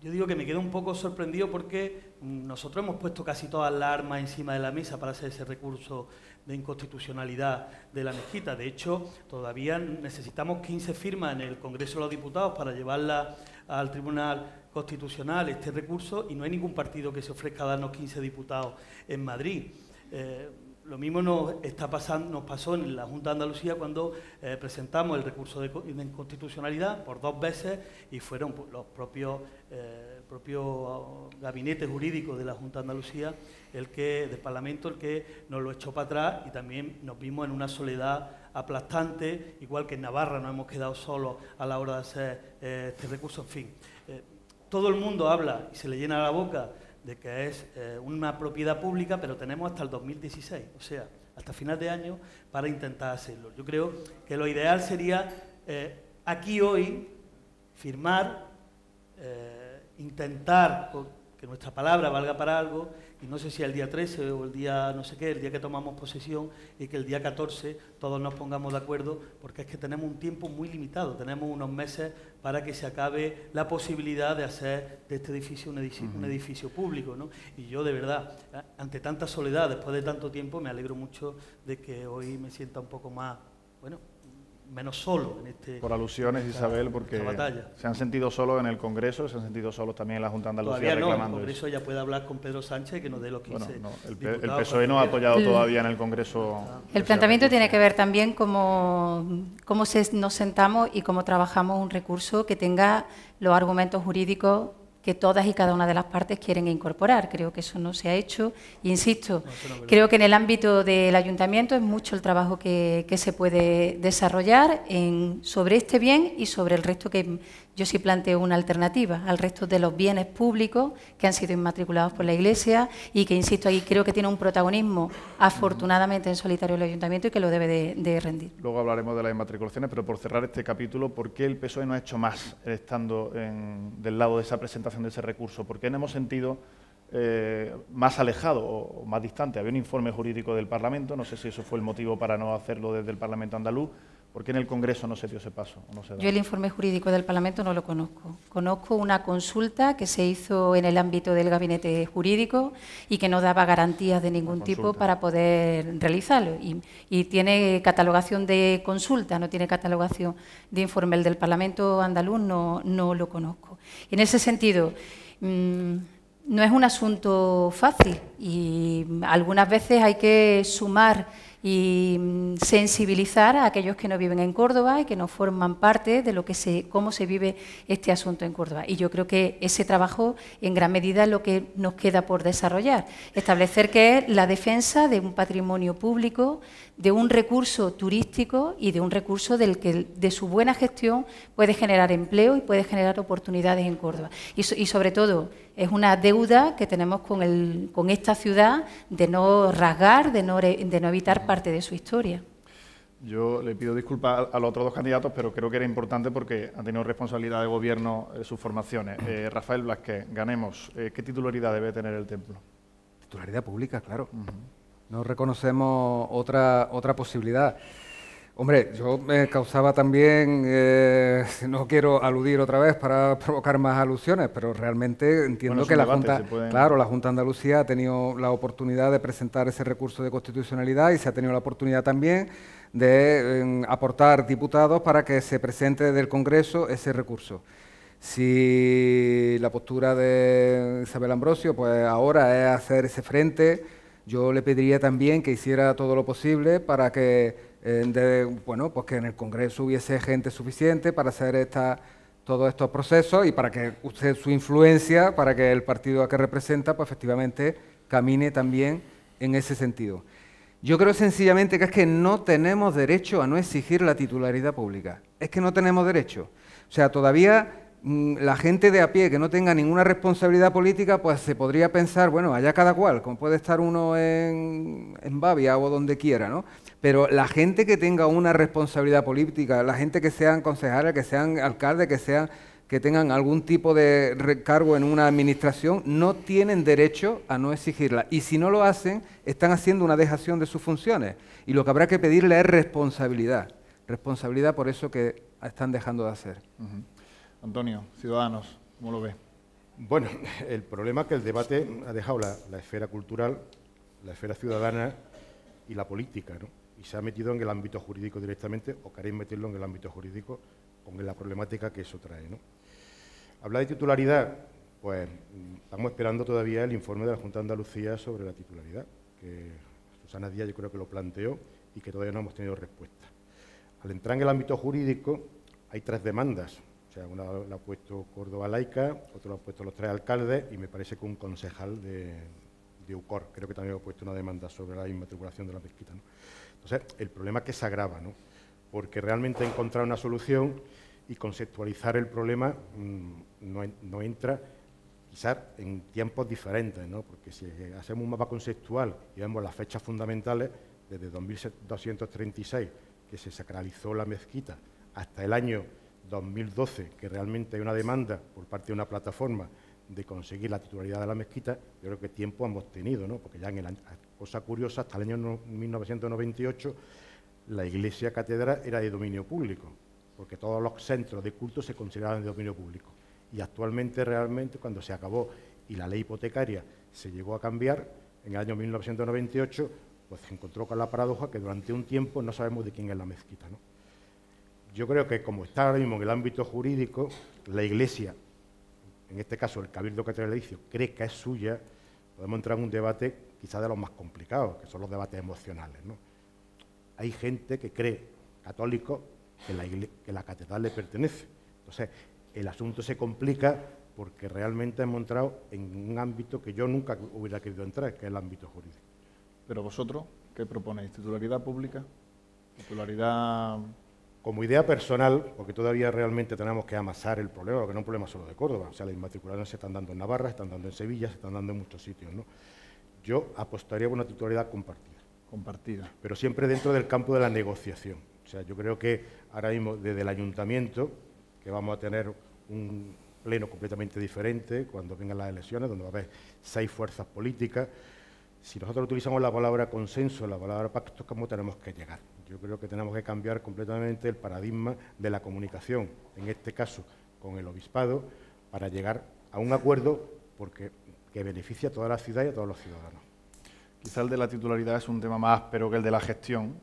yo digo que me quedo un poco sorprendido porque nosotros hemos puesto casi todas las armas encima de la mesa para hacer ese recurso de inconstitucionalidad de la mezquita. De hecho, todavía necesitamos 15 firmas en el Congreso de los Diputados para llevarla al Tribunal Constitucional, este recurso, y no hay ningún partido que se ofrezca a darnos 15 diputados en Madrid. Lo mismo nos pasó en la Junta de Andalucía cuando presentamos el recurso de inconstitucionalidad por 2 veces y fueron los propios gabinetes jurídicos de la Junta de Andalucía del Parlamento el que nos lo echó para atrás, y también nos vimos en una soledad aplastante, igual que en Navarra nos hemos quedado solos a la hora de hacer este recurso. En fin, todo el mundo habla y se le llena la boca de que es una propiedad pública, pero tenemos hasta el 2016, o sea, hasta final de año para intentar hacerlo. Yo creo que lo ideal sería aquí hoy firmar, intentar que nuestra palabra valga para algo, y no sé si el día 13 o el día no sé qué, el día que tomamos posesión, y que el día 14 todos nos pongamos de acuerdo, porque es que tenemos un tiempo muy limitado, tenemos unos meses para que se acabe la posibilidad de hacer de este edificio un edificio público, ¿no? Y yo, de verdad, ante tanta soledad, después de tanto tiempo, me alegro mucho de que hoy me sienta un poco más, bueno, menos solo en este... Por alusiones, Isabel, porque se han sentido solos en el Congreso, se han sentido solos también en la Junta de Andalucía. Todavía no, reclamando el Congreso ya puede hablar con Pedro Sánchez que nos dé los 15 el PSOE no ha apoyado todavía en el Congreso. El planteamiento tiene que ver también cómo nos sentamos y cómo trabajamos un recurso que tenga los argumentos jurídicos que todas y cada una de las partes quieren incorporar. Creo que eso no se ha hecho. Insisto, creo que en el ámbito del ayuntamiento es mucho el trabajo que se puede desarrollar sobre este bien y sobre el resto, que yo sí planteo una alternativa al resto de los bienes públicos que han sido inmatriculados por la Iglesia y que, insisto, ahí creo que tiene un protagonismo afortunadamente en solitario el ayuntamiento y que lo debe de rendir. Luego hablaremos de las inmatriculaciones, pero por cerrar este capítulo, ¿por qué el PSOE no ha hecho más estando del lado de esa presentación de ese recurso? ¿Por qué no hemos sentido más alejado o más distante? Había un informe jurídico del Parlamento, no sé si eso fue el motivo para no hacerlo desde el Parlamento andaluz. ¿Por qué en el Congreso no se dio ese paso? No se da? Yo el informe jurídico del Parlamento no lo conozco. Conozco una consulta que se hizo en el ámbito del gabinete jurídico y que no daba garantías de ningún tipo para poder realizarlo. Y tiene catalogación de consulta, no tiene catalogación de informe. El del Parlamento andaluz no lo conozco. Y en ese sentido, no es un asunto fácil y algunas veces hay que sumar y sensibilizar a aquellos que no viven en Córdoba y que no forman parte de cómo se vive este asunto en Córdoba. Y yo creo que ese trabajo, en gran medida, es lo que nos queda por desarrollar. Establecer que es la defensa de un patrimonio público, de un recurso turístico y de un recurso de su buena gestión puede generar empleo y puede generar oportunidades en Córdoba. Y sobre todo, es una deuda que tenemos con esta ciudad de no rasgar, de no evitar parte de su historia. Yo le pido disculpas a los otros dos candidatos, pero creo que era importante porque han tenido responsabilidad de gobierno sus formaciones. Rafael Blasquez, Ganemos, ¿qué titularidad debe tener el templo? Titularidad pública, claro. No reconocemos otra posibilidad. Hombre, yo me causaba también, no quiero aludir otra vez para provocar más alusiones, pero realmente entiendo que la Junta, claro, la Junta de Andalucía ha tenido la oportunidad de presentar ese recurso de constitucionalidad y se ha tenido la oportunidad también de aportar diputados para que se presente desde el Congreso ese recurso. Si la postura de Isabel Ambrosio, pues ahora es hacer ese frente, yo le pediría también que hiciera todo lo posible para que pues que en el Congreso hubiese gente suficiente para hacer todos estos procesos y para que use su influencia, para que el partido a que representa, pues efectivamente camine también en ese sentido. Yo creo sencillamente que es que no tenemos derecho a no exigir la titularidad pública. Es que no tenemos derecho. O sea, todavía la gente de a pie que no tenga ninguna responsabilidad política, pues se podría pensar, bueno, allá cada cual, como puede estar uno en Bavia o donde quiera, ¿no? Pero la gente que tenga una responsabilidad política, la gente que sean concejales, que sean alcaldes, que tengan algún tipo de recargo en una administración, no tienen derecho a no exigirla. Y si no lo hacen, están haciendo una dejación de sus funciones. Y lo que habrá que pedirle es responsabilidad. Responsabilidad por eso que están dejando de hacer. Antonio, Ciudadanos, ¿cómo lo ve? Bueno, el problema es que el debate ha dejado la esfera cultural, la esfera ciudadana y la política, ¿no? Y se ha metido en el ámbito jurídico directamente, o queréis meterlo en el ámbito jurídico, con la problemática que eso trae, ¿no? Habla de titularidad, pues estamos esperando todavía el informe de la Junta de Andalucía sobre la titularidad, que Susana Díaz yo creo que lo planteó y que todavía no hemos tenido respuesta. Al entrar en el ámbito jurídico hay 3 demandas. O sea, una la ha puesto Córdoba Laica, otra la han puesto los 3 alcaldes y me parece que un concejal de UCOR. Creo que también ha puesto una demanda sobre la inmatriculación de la mezquita, ¿no? Entonces, el problema es que se agrava, ¿no? Porque realmente encontrar una solución y conceptualizar el problema no entra quizás en tiempos diferentes, ¿no? Porque si hacemos un mapa conceptual y vemos las fechas fundamentales, desde 2236, que se sacralizó la mezquita, hasta el año 2012, que realmente hay una demanda por parte de una plataforma de conseguir la titularidad de la mezquita, yo creo que tiempo hemos tenido, ¿no? Porque ya en el año, cosa curiosa, hasta el año 1998 la iglesia catedral era de dominio público, porque todos los centros de culto se consideraban de dominio público. Y actualmente, realmente, cuando se acabó y la ley hipotecaria se llegó a cambiar, en el año 1998, pues se encontró con la paradoja que durante un tiempo no sabemos de quién es la mezquita, ¿no? Yo creo que como está ahora mismo en el ámbito jurídico, la Iglesia, en este caso el Cabildo Catedralicio, cree que es suya, podemos entrar en un debate quizás de los más complicados, que son los debates emocionales, ¿no? Hay gente que cree, católicos, que la catedral le pertenece. Entonces, el asunto se complica porque realmente hemos entrado en un ámbito que yo nunca hubiera querido entrar, que es el ámbito jurídico. Pero vosotros, ¿qué proponéis? ¿Titularidad pública? ¿Titularidad...? Como idea personal, porque todavía realmente tenemos que amasar el problema, porque no es un problema solo de Córdoba, o sea, las inmatriculaciones se están dando en Navarra, se están dando en Sevilla, se están dando en muchos sitios, ¿no? Yo apostaría por una titularidad compartida. Compartida. Pero siempre dentro del campo de la negociación. O sea, yo creo que ahora mismo desde el ayuntamiento, que vamos a tener un pleno completamente diferente cuando vengan las elecciones, donde va a haber 6 fuerzas políticas, si nosotros utilizamos la palabra consenso, la palabra pacto, ¿cómo tenemos que llegar? Yo creo que tenemos que cambiar completamente el paradigma de la comunicación, en este caso con el obispado, para llegar a un acuerdo que beneficie a toda la ciudad y a todos los ciudadanos. Quizá el de la titularidad es un tema más áspero que el de la gestión.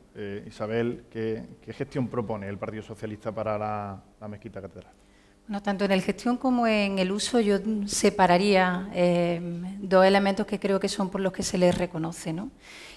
Isabel, ¿qué gestión propone el Partido Socialista para la mezquita catedral? Bueno, tanto en el gestión como en el uso yo separaría 2 elementos que creo que son por los que se les reconoce, ¿no?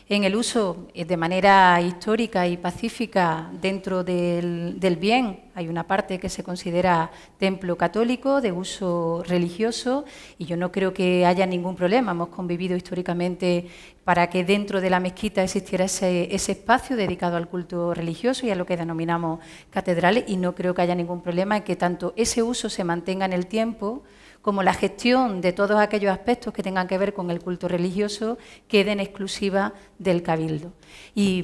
En el uso, de manera histórica y pacífica, dentro del bien, hay una parte que se considera templo católico, de uso religioso, y yo no creo que haya ningún problema. Hemos convivido históricamente para que dentro de la mezquita existiera ese espacio dedicado al culto religioso y a lo que denominamos catedrales, y no creo que haya ningún problema en que tanto ese uso se mantenga en el tiempo como la gestión de todos aquellos aspectos que tengan que ver con el culto religioso quede en exclusiva del Cabildo. Y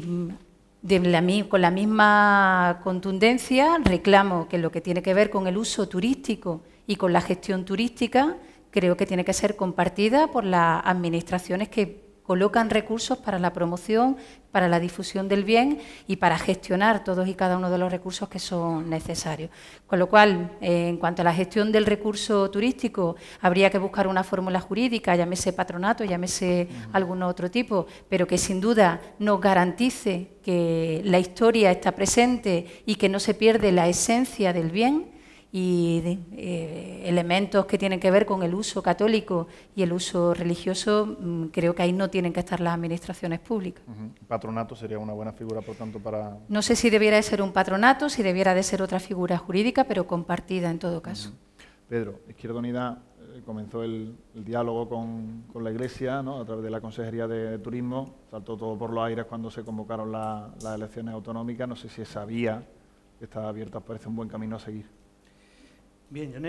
con la misma contundencia reclamo que lo que tiene que ver con el uso turístico y con la gestión turística creo que tiene que ser compartida por las administraciones que colocan recursos para la promoción, para la difusión del bien y para gestionar todos y cada uno de los recursos que son necesarios. Con lo cual, en cuanto a la gestión del recurso turístico, habría que buscar una fórmula jurídica, llámese patronato, llámese algún otro tipo, pero que sin duda nos garantice que la historia está presente y que no se pierde la esencia del bien, y elementos que tienen que ver con el uso católico y el uso religioso, creo que ahí no tienen que estar las administraciones públicas. Patronato sería una buena figura, por tanto, para... No sé si debiera de ser un patronato, si debiera de ser otra figura jurídica, pero compartida en todo caso. Pedro, Izquierda Unida comenzó el diálogo con la Iglesia, ¿no? A través de la Consejería de Turismo, saltó todo por los aires cuando se convocaron las elecciones autonómicas. No sé si esa vía que está abierta parece un buen camino a seguir. Bien, yo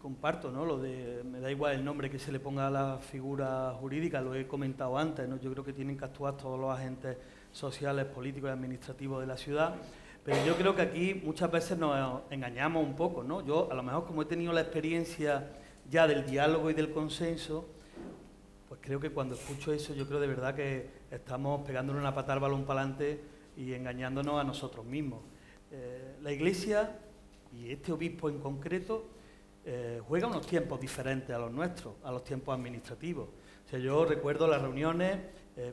comparto, ¿no? Lo de, me da igual el nombre que se le ponga a la figura jurídica, lo he comentado antes, ¿no? Yo creo que tienen que actuar todos los agentes sociales, políticos y administrativos de la ciudad, pero yo creo que aquí muchas veces nos engañamos un poco, ¿no? Yo, a lo mejor, como he tenido la experiencia ya del diálogo y del consenso, pues creo que cuando escucho eso, yo creo de verdad que estamos pegándole una patada al balón para adelante y engañándonos a nosotros mismos. La Iglesia y este obispo en concreto juega unos tiempos diferentes a los nuestros, a los tiempos administrativos. O sea, yo recuerdo las reuniones,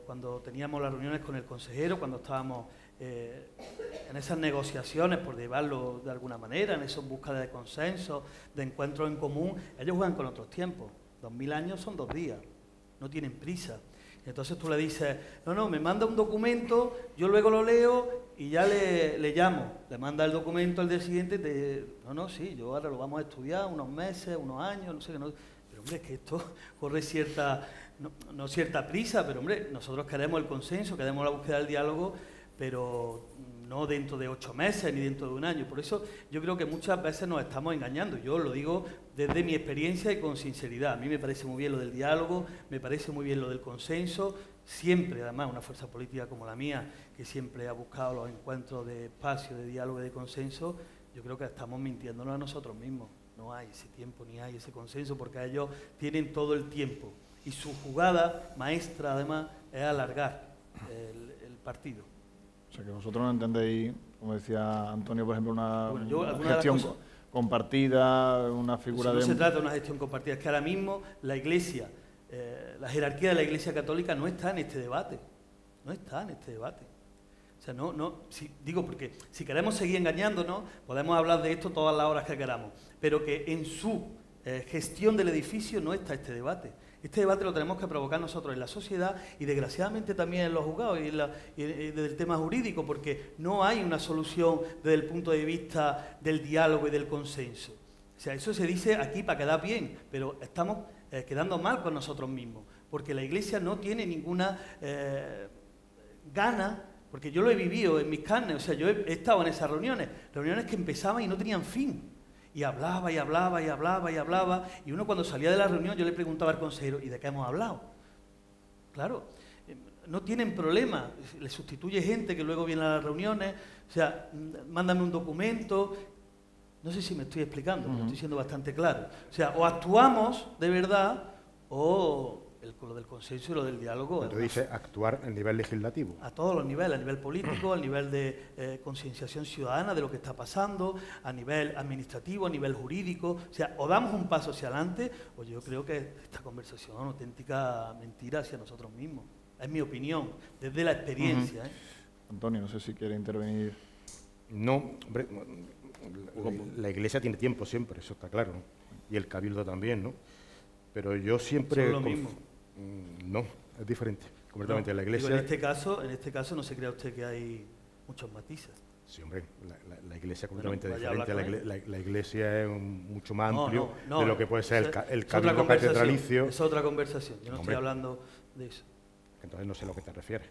cuando teníamos las reuniones con el consejero, cuando estábamos en esas negociaciones, por llevarlo de alguna manera, en esa búsqueda de consenso, de encuentros en común, ellos juegan con otros tiempos. 2000 años son 2 días, no tienen prisa. Entonces tú le dices, no, me manda un documento, yo luego lo leo y ya le llamo. Le manda el documento al día siguiente, sí, yo ahora lo vamos a estudiar unos meses, unos años, no sé qué. No. Pero hombre, es que esto corre cierta, no cierta prisa, pero hombre, nosotros queremos el consenso, queremos la búsqueda del diálogo, pero no dentro de 8 meses ni dentro de un año. Por eso yo creo que muchas veces nos estamos engañando. Yo lo digo desde mi experiencia y con sinceridad. A mí me parece muy bien lo del diálogo, me parece muy bien lo del consenso. Siempre, además, una fuerza política como la mía, que siempre ha buscado los encuentros de espacio, de diálogo y de consenso, yo creo que estamos mintiéndonos a nosotros mismos. No hay ese tiempo ni hay ese consenso, porque ellos tienen todo el tiempo. Y su jugada maestra, además, es alargar el partido. O sea, que vosotros no entendéis, como decía Antonio, por ejemplo, una gestión compartida, una figura no se trata de una gestión compartida, es que ahora mismo la Iglesia, la jerarquía de la Iglesia Católica no está en este debate, no está en este debate. O sea, porque si queremos seguir engañándonos, podemos hablar de esto todas las horas que queramos, pero que en su gestión del edificio no está este debate. Este debate lo tenemos que provocar nosotros en la sociedad y desgraciadamente también en los juzgados y desde el tema jurídico, porque no hay una solución desde el punto de vista del diálogo y del consenso. O sea, eso se dice aquí para quedar bien, pero estamos quedando mal con nosotros mismos, porque la Iglesia no tiene ninguna gana, porque yo lo he vivido en mis carnes, o sea, yo he estado en esas reuniones que empezaban y no tenían fin. Y hablaba, y hablaba, y hablaba, y hablaba. Y uno cuando salía de la reunión yo le preguntaba al consejero, ¿y de qué hemos hablado? Claro, no tienen problema. Le sustituye gente que luego viene a las reuniones. O sea, mándame un documento. No sé si me estoy explicando, pero estoy siendo bastante claro. O sea, o actuamos de verdad o lo del consenso y lo del diálogo. Pero dice actuar a nivel legislativo. A todos los niveles, a nivel político, a nivel de concienciación ciudadana de lo que está pasando, a nivel administrativo, a nivel jurídico. O sea, o damos un paso hacia adelante, o yo creo que esta conversación es una auténtica mentira hacia nosotros mismos. Es mi opinión, desde la experiencia. Antonio, no sé si quiere intervenir. No, hombre, la Iglesia tiene tiempo siempre, eso está claro, ¿no? Y el Cabildo también, ¿no? Pero yo siempre... ¿Es lo mismo? No, es diferente, completamente. No, la Iglesia... en este caso no se crea usted que hay muchos matices. Sí, hombre, la Iglesia es completamente diferente. La Iglesia es mucho más amplio de lo que puede ser el Cabildo catedralicio. Es otra conversación, yo no estoy hablando de eso. Entonces no sé a lo que te refieres.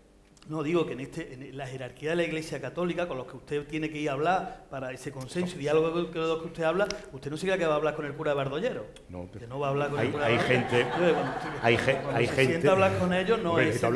No, digo que en la jerarquía de la Iglesia Católica, con los que usted tiene que ir a hablar para ese consenso y diálogo de los que usted habla, usted no se cree que va a hablar con el cura de Bardollero. No, que no va a hablar con el cura de Bardollero. Hay gente... sienta a hablar con ellos, no es... Yo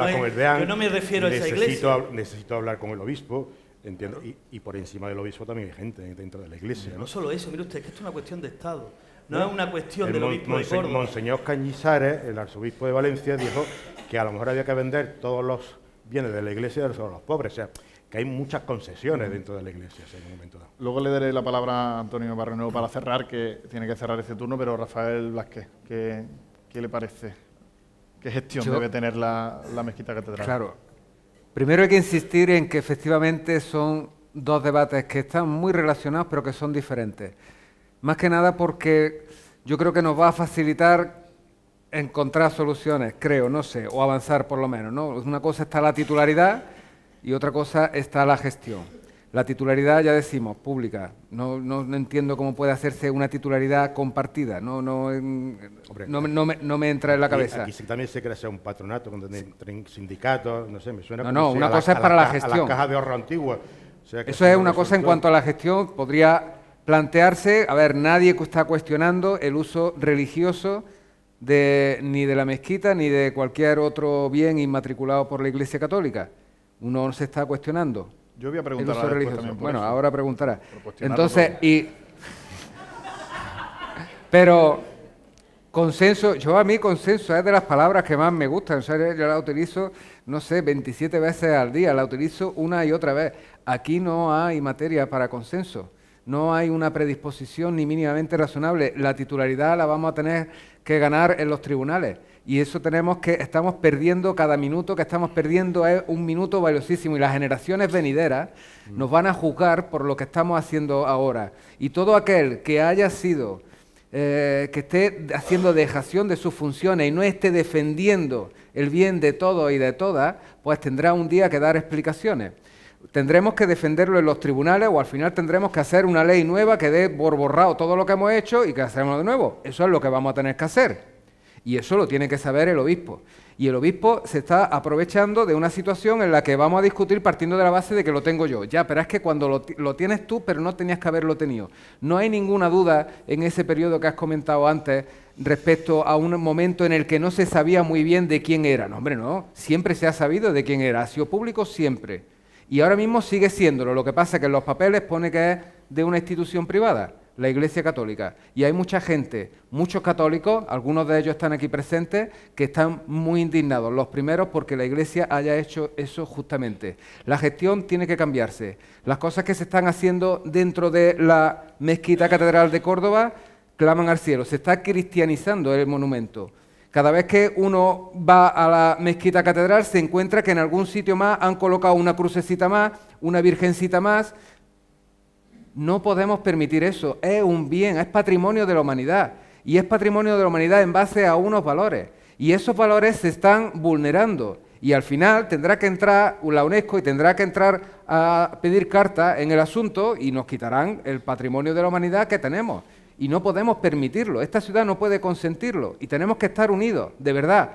no me refiero a esa Iglesia. Necesito hablar con el obispo, entiendo, y por encima del obispo también hay gente dentro de la Iglesia. No solo eso, mire usted, que esto es una cuestión de Estado. No es una cuestión del obispo de Córdoba. Monseñor Cañizares, el arzobispo de Valencia, dijo que a lo mejor había que vender todos los bienes de la Iglesia a los pobres. O sea, que hay muchas concesiones dentro de la Iglesia en un momento dado. Luego le daré la palabra a Antonio Barrenuevo para cerrar, que tiene que cerrar este turno, pero Rafael Vázquez, ¿qué le parece? ¿Qué gestión debe tener la Mezquita Catedral? Claro. Primero hay que insistir en que efectivamente son dos debates que están muy relacionados, pero que son diferentes. Más que nada porque yo creo que nos va a facilitar encontrar soluciones, creo, no sé, o avanzar por lo menos, ¿no? Una cosa está la titularidad y otra cosa está la gestión. La titularidad, ya decimos, pública. No entiendo cómo puede hacerse una titularidad compartida. No me entra en la cabeza. Aquí también se crea un patronato con sindicatos, no sé, me suena... No, una cosa es para la gestión. A las cajas de ahorro antiguas. O sea, eso es una cosa en cuanto a la gestión. Podría plantearse, a ver, nadie está cuestionando el uso religioso ni de la mezquita ni de cualquier otro bien inmatriculado por la Iglesia Católica. Uno se está cuestionando. Yo voy a preguntar también. Bueno, ahora preguntará. Entonces, pero consenso, a mí consenso es de las palabras que más me gustan. O sea, yo la utilizo, no sé, 27 veces al día, la utilizo una y otra vez. Aquí no hay materia para consenso. No hay una predisposición ni mínimamente razonable. La titularidad la vamos a tener que ganar en los tribunales. Y eso estamos perdiendo, cada minuto que estamos perdiendo es un minuto valiosísimo. Y las generaciones venideras nos van a juzgar por lo que estamos haciendo ahora. Y todo aquel que haya sido, que esté haciendo dejación de sus funciones y no esté defendiendo el bien de todos y de todas, pues tendrá un día que dar explicaciones. Tendremos que defenderlo en los tribunales o al final tendremos que hacer una ley nueva que dé por borrado todo lo que hemos hecho y que hacemos de nuevo. Eso es lo que vamos a tener que hacer. Y eso lo tiene que saber el obispo. Y el obispo se está aprovechando de una situación en la que vamos a discutir partiendo de la base de que lo tengo yo. Ya, pero es que cuando lo tienes tú, pero no tenías que haberlo tenido. No hay ninguna duda en ese periodo que has comentado antes respecto a un momento en el que no se sabía muy bien de quién era. No, hombre, no. Siempre se ha sabido de quién era. Ha sido público siempre. Y ahora mismo sigue siéndolo. Lo que pasa es que en los papeles pone que es de una institución privada, la Iglesia Católica. Y hay mucha gente, muchos católicos, algunos de ellos están aquí presentes, que están muy indignados. Los primeros porque la Iglesia haya hecho eso justamente. La gestión tiene que cambiarse. Las cosas que se están haciendo dentro de la Mezquita Catedral de Córdoba claman al cielo. Se está cristianizando el monumento. Cada vez que uno va a la Mezquita Catedral se encuentra que en algún sitio más han colocado una crucecita más, una virgencita más. No podemos permitir eso. Es un bien, es patrimonio de la humanidad. Y es patrimonio de la humanidad en base a unos valores. Y esos valores se están vulnerando. Y al final tendrá que entrar la UNESCO y tendrá que entrar a pedir carta en el asunto y nos quitarán el patrimonio de la humanidad que tenemos. Y no podemos permitirlo. Esta ciudad no puede consentirlo. Y tenemos que estar unidos, de verdad.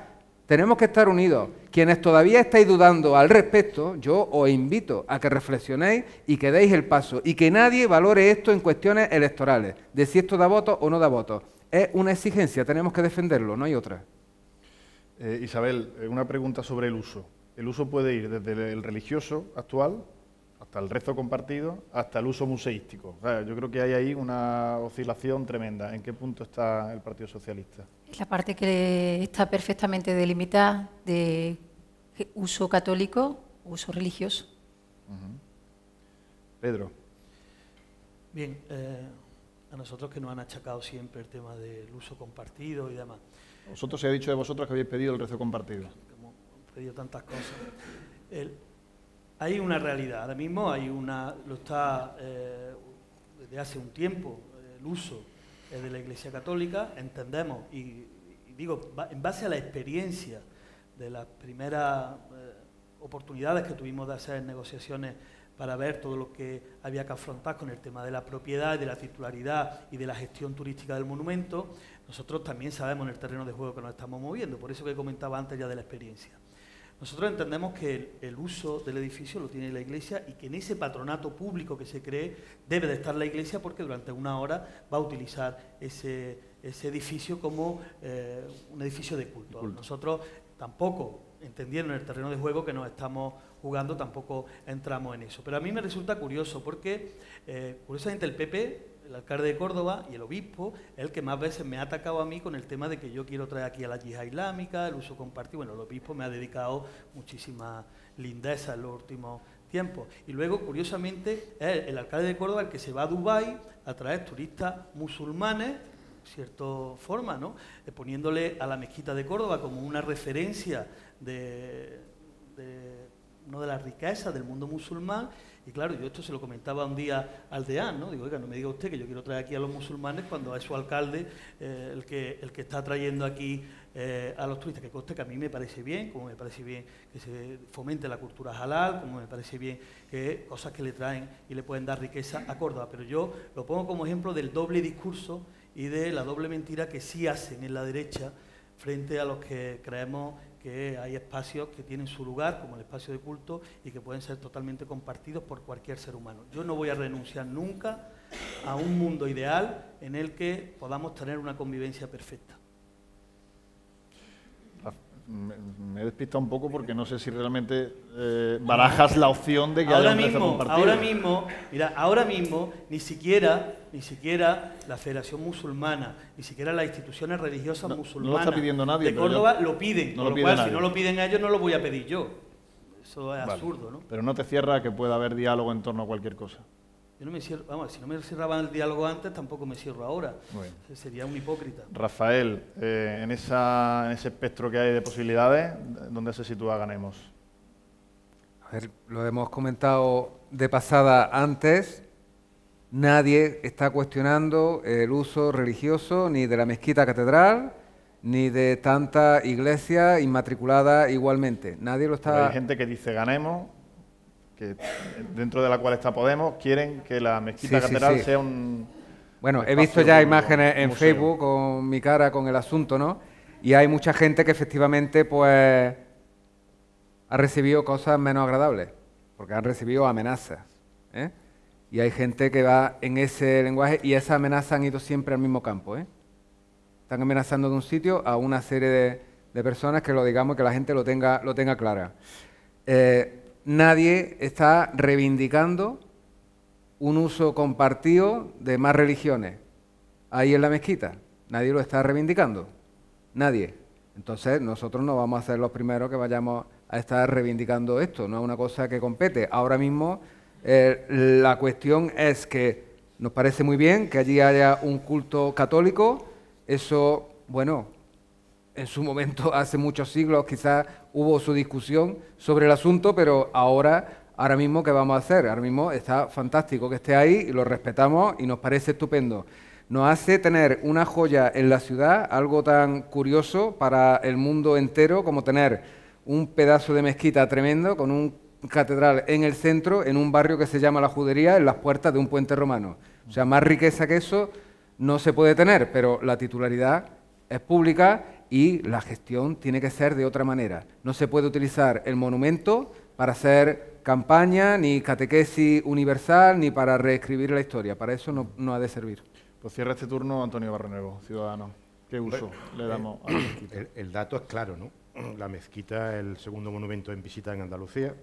Tenemos que estar unidos. Quienes todavía estáis dudando al respecto, yo os invito a que reflexionéis y que deis el paso. Y que nadie valore esto en cuestiones electorales, de si esto da votos o no da votos. Es una exigencia, tenemos que defenderlo, no hay otra. Isabel, una pregunta sobre el uso. El uso puede ir desde el religioso actual hasta el rezo compartido, hasta el uso museístico. O sea, yo creo que hay ahí una oscilación tremenda. ¿En qué punto está el Partido Socialista? Es la parte que está perfectamente delimitada de uso católico, uso religioso. Pedro. Bien, a nosotros que nos han achacado siempre el tema del uso compartido y demás. Vosotros se ha dicho de vosotros que habéis pedido el rezo compartido. Hemos pedido tantas cosas. Hay una realidad, ahora mismo hay una, lo está desde hace un tiempo el uso de la Iglesia Católica, entendemos, y digo, en base a la experiencia de las primeras oportunidades que tuvimos de hacer negociaciones para ver todo lo que había que afrontar con el tema de la propiedad, de la titularidad y de la gestión turística del monumento, nosotros también sabemos en el terreno de juego que nos estamos moviendo, por eso que comentaba antes ya de la experiencia. Nosotros entendemos que el uso del edificio lo tiene la Iglesia y que en ese patronato público que se cree debe de estar la Iglesia porque durante una hora va a utilizar ese edificio como un edificio de culto. Nosotros tampoco, entendiendo en el terreno de juego que nos estamos jugando, tampoco entramos en eso. Pero a mí me resulta curioso porque, curiosamente, el PP, el alcalde de Córdoba y el obispo, es el que más veces me ha atacado a mí con el tema de que yo quiero traer aquí a la yihad islámica, el uso compartido. Bueno, el obispo me ha dedicado muchísima lindeza en los últimos tiempos. Y luego, curiosamente, es el alcalde de Córdoba el que se va a Dubái a traer turistas musulmanes, de cierta forma, ¿no? Poniéndole a la mezquita de Córdoba como una referencia de una de las riquezas del mundo musulmán. Y claro, yo esto se lo comentaba un día al deán, ¿no? Digo, oiga, no me diga usted que yo quiero traer aquí a los musulmanes cuando es su alcalde el que está trayendo aquí a los turistas. Que conste que a mí me parece bien, como me parece bien que se fomente la cultura halal, como me parece bien que cosas que le traen y le pueden dar riqueza a Córdoba. Pero yo lo pongo como ejemplo del doble discurso y de la doble mentira que sí hacen en la derecha frente a los que creemos que hay espacios que tienen su lugar, como el espacio de culto, y que pueden ser totalmente compartidos por cualquier ser humano. Yo no voy a renunciar nunca a un mundo ideal en el que podamos tener una convivencia perfecta. Me he despistado un poco porque no sé si realmente barajas la opción de que haya un rezo compartido. Ahora mismo, ni siquiera la Federación Musulmana, ni siquiera las instituciones religiosas musulmanas no lo está pidiendo nadie, de Córdoba lo piden, no con lo lo cual, nadie. si no lo piden ellos, no lo voy a pedir yo. Eso es absurdo, ¿no? Pero no te cierra que pueda haber diálogo en torno a cualquier cosa. Yo no me cierro, vamos, si no me cerraba el diálogo antes, tampoco me cierro ahora. Sería un hipócrita. Rafael, en ese espectro que hay de posibilidades, ¿dónde se sitúa Ganemos? A ver, lo hemos comentado de pasada antes. Nadie está cuestionando el uso religioso ni de la mezquita catedral, ni de tanta iglesia inmatriculada igualmente. Nadie lo está... Pero hay gente que dice Ganemos, que dentro de la cual está Podemos, quieren que la mezquita catedral sea un... Bueno, he visto ya imágenes en Facebook con mi cara con el asunto, ¿no? Y hay mucha gente que efectivamente, pues, ha recibido cosas menos agradables, porque han recibido amenazas, ¿eh? Y hay gente que va en ese lenguaje y esas amenazas han ido siempre al mismo campo, ¿eh? Están amenazando de un sitio a una serie de personas que lo digamos, que la gente lo tenga clara. Nadie está reivindicando un uso compartido de más religiones ahí en la mezquita. Nadie lo está reivindicando. Nadie. Entonces, nosotros no vamos a ser los primeros que vayamos a estar reivindicando esto. No es una cosa que compete. Ahora mismo, la cuestión es que nos parece muy bien que allí haya un culto católico. Eso, bueno, en su momento, hace muchos siglos, quizás hubo su discusión sobre el asunto, pero ahora mismo, ¿qué vamos a hacer? Ahora mismo está fantástico que esté ahí y lo respetamos y nos parece estupendo. Nos hace tener una joya en la ciudad, algo tan curioso para el mundo entero como tener un pedazo de mezquita tremendo con un catedral en el centro, en un barrio que se llama La Judería, en las puertas de un puente romano. O sea, más riqueza que eso no se puede tener, pero la titularidad es pública y la gestión tiene que ser de otra manera. No se puede utilizar el monumento para hacer campaña, ni catequesis universal, ni para reescribir la historia. Para eso no ha de servir. Pues cierra este turno Antonio Barrenuevo, ciudadano. ¿Qué uso le damos a la mezquita? El dato es claro, ¿no? La mezquita es el segundo monumento en visita en Andalucía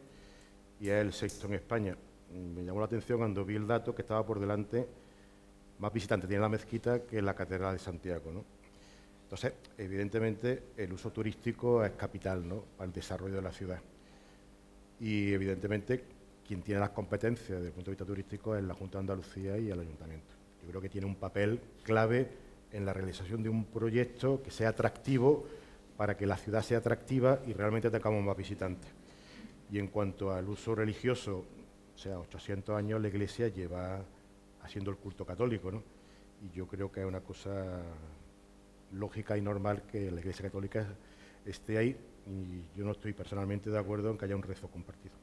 y es el sexto en España. Me llamó la atención cuando vi el dato que estaba por delante, más visitantes tiene la mezquita que la Catedral de Santiago, ¿no? Entonces, evidentemente, el uso turístico es capital, ¿no?, para el desarrollo de la ciudad. Y, evidentemente, quien tiene las competencias desde el punto de vista turístico es la Junta de Andalucía y el Ayuntamiento. Yo creo que tiene un papel clave en la realización de un proyecto que sea atractivo para que la ciudad sea atractiva y realmente tengamos más visitantes. Y en cuanto al uso religioso, o sea, 800 años la Iglesia lleva haciendo el culto católico, ¿no? Y yo creo que es una cosa lógica y normal que la Iglesia Católica esté ahí, y yo no estoy personalmente de acuerdo en que haya un rezo compartido.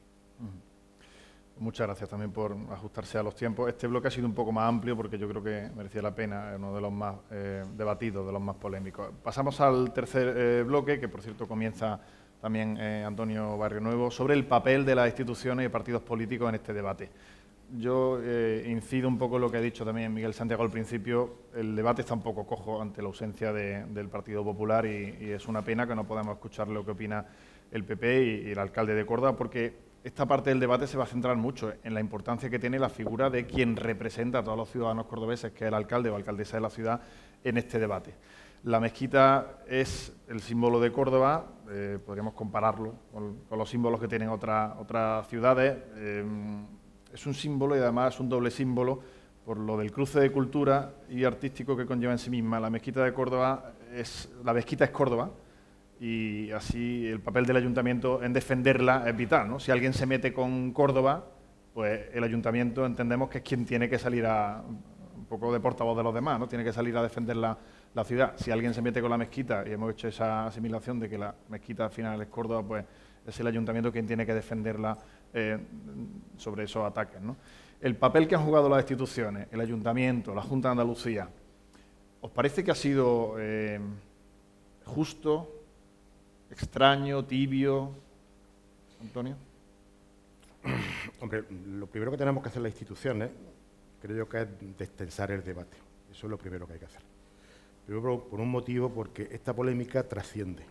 Muchas gracias también por ajustarse a los tiempos. Este bloque ha sido un poco más amplio porque yo creo que merecía la pena, es uno de los más debatidos, de los más polémicos. Pasamos al tercer bloque, que por cierto comienza también Antonio Barrionuevo, sobre el papel de las instituciones y partidos políticos en este debate. Yo incido un poco en lo que ha dicho también Miguel Santiago al principio. El debate está un poco cojo ante la ausencia del Partido Popular y es una pena que no podamos escuchar lo que opina el PP y el alcalde de Córdoba, porque esta parte del debate se va a centrar mucho en la importancia que tiene la figura de quien representa a todos los ciudadanos cordobeses, que es el alcalde o alcaldesa de la ciudad, en este debate. La mezquita es el símbolo de Córdoba, podríamos compararlo con los símbolos que tienen otras ciudades. Es un símbolo y además es un doble símbolo por lo del cruce de cultura y artístico que conlleva en sí misma. La mezquita de Córdoba la mezquita es Córdoba y así el papel del ayuntamiento en defenderla es vital, ¿no? Si alguien se mete con Córdoba, pues el ayuntamiento entendemos que es quien tiene que salir un poco de portavoz de los demás, ¿no? Tiene que salir a defender la ciudad. Si alguien se mete con la mezquita, y hemos hecho esa asimilación de que la mezquita al final es Córdoba, pues es el ayuntamiento quien tiene que defenderla sobre esos ataques, ¿no? El papel que han jugado las instituciones, el Ayuntamiento, la Junta de Andalucía, ¿os parece que ha sido justo, extraño, tibio? Antonio. Hombre, lo primero que tenemos que hacer las instituciones, creo yo, que es destensar el debate. Eso es lo primero que hay que hacer. Primero, por un motivo, porque esta polémica trasciende.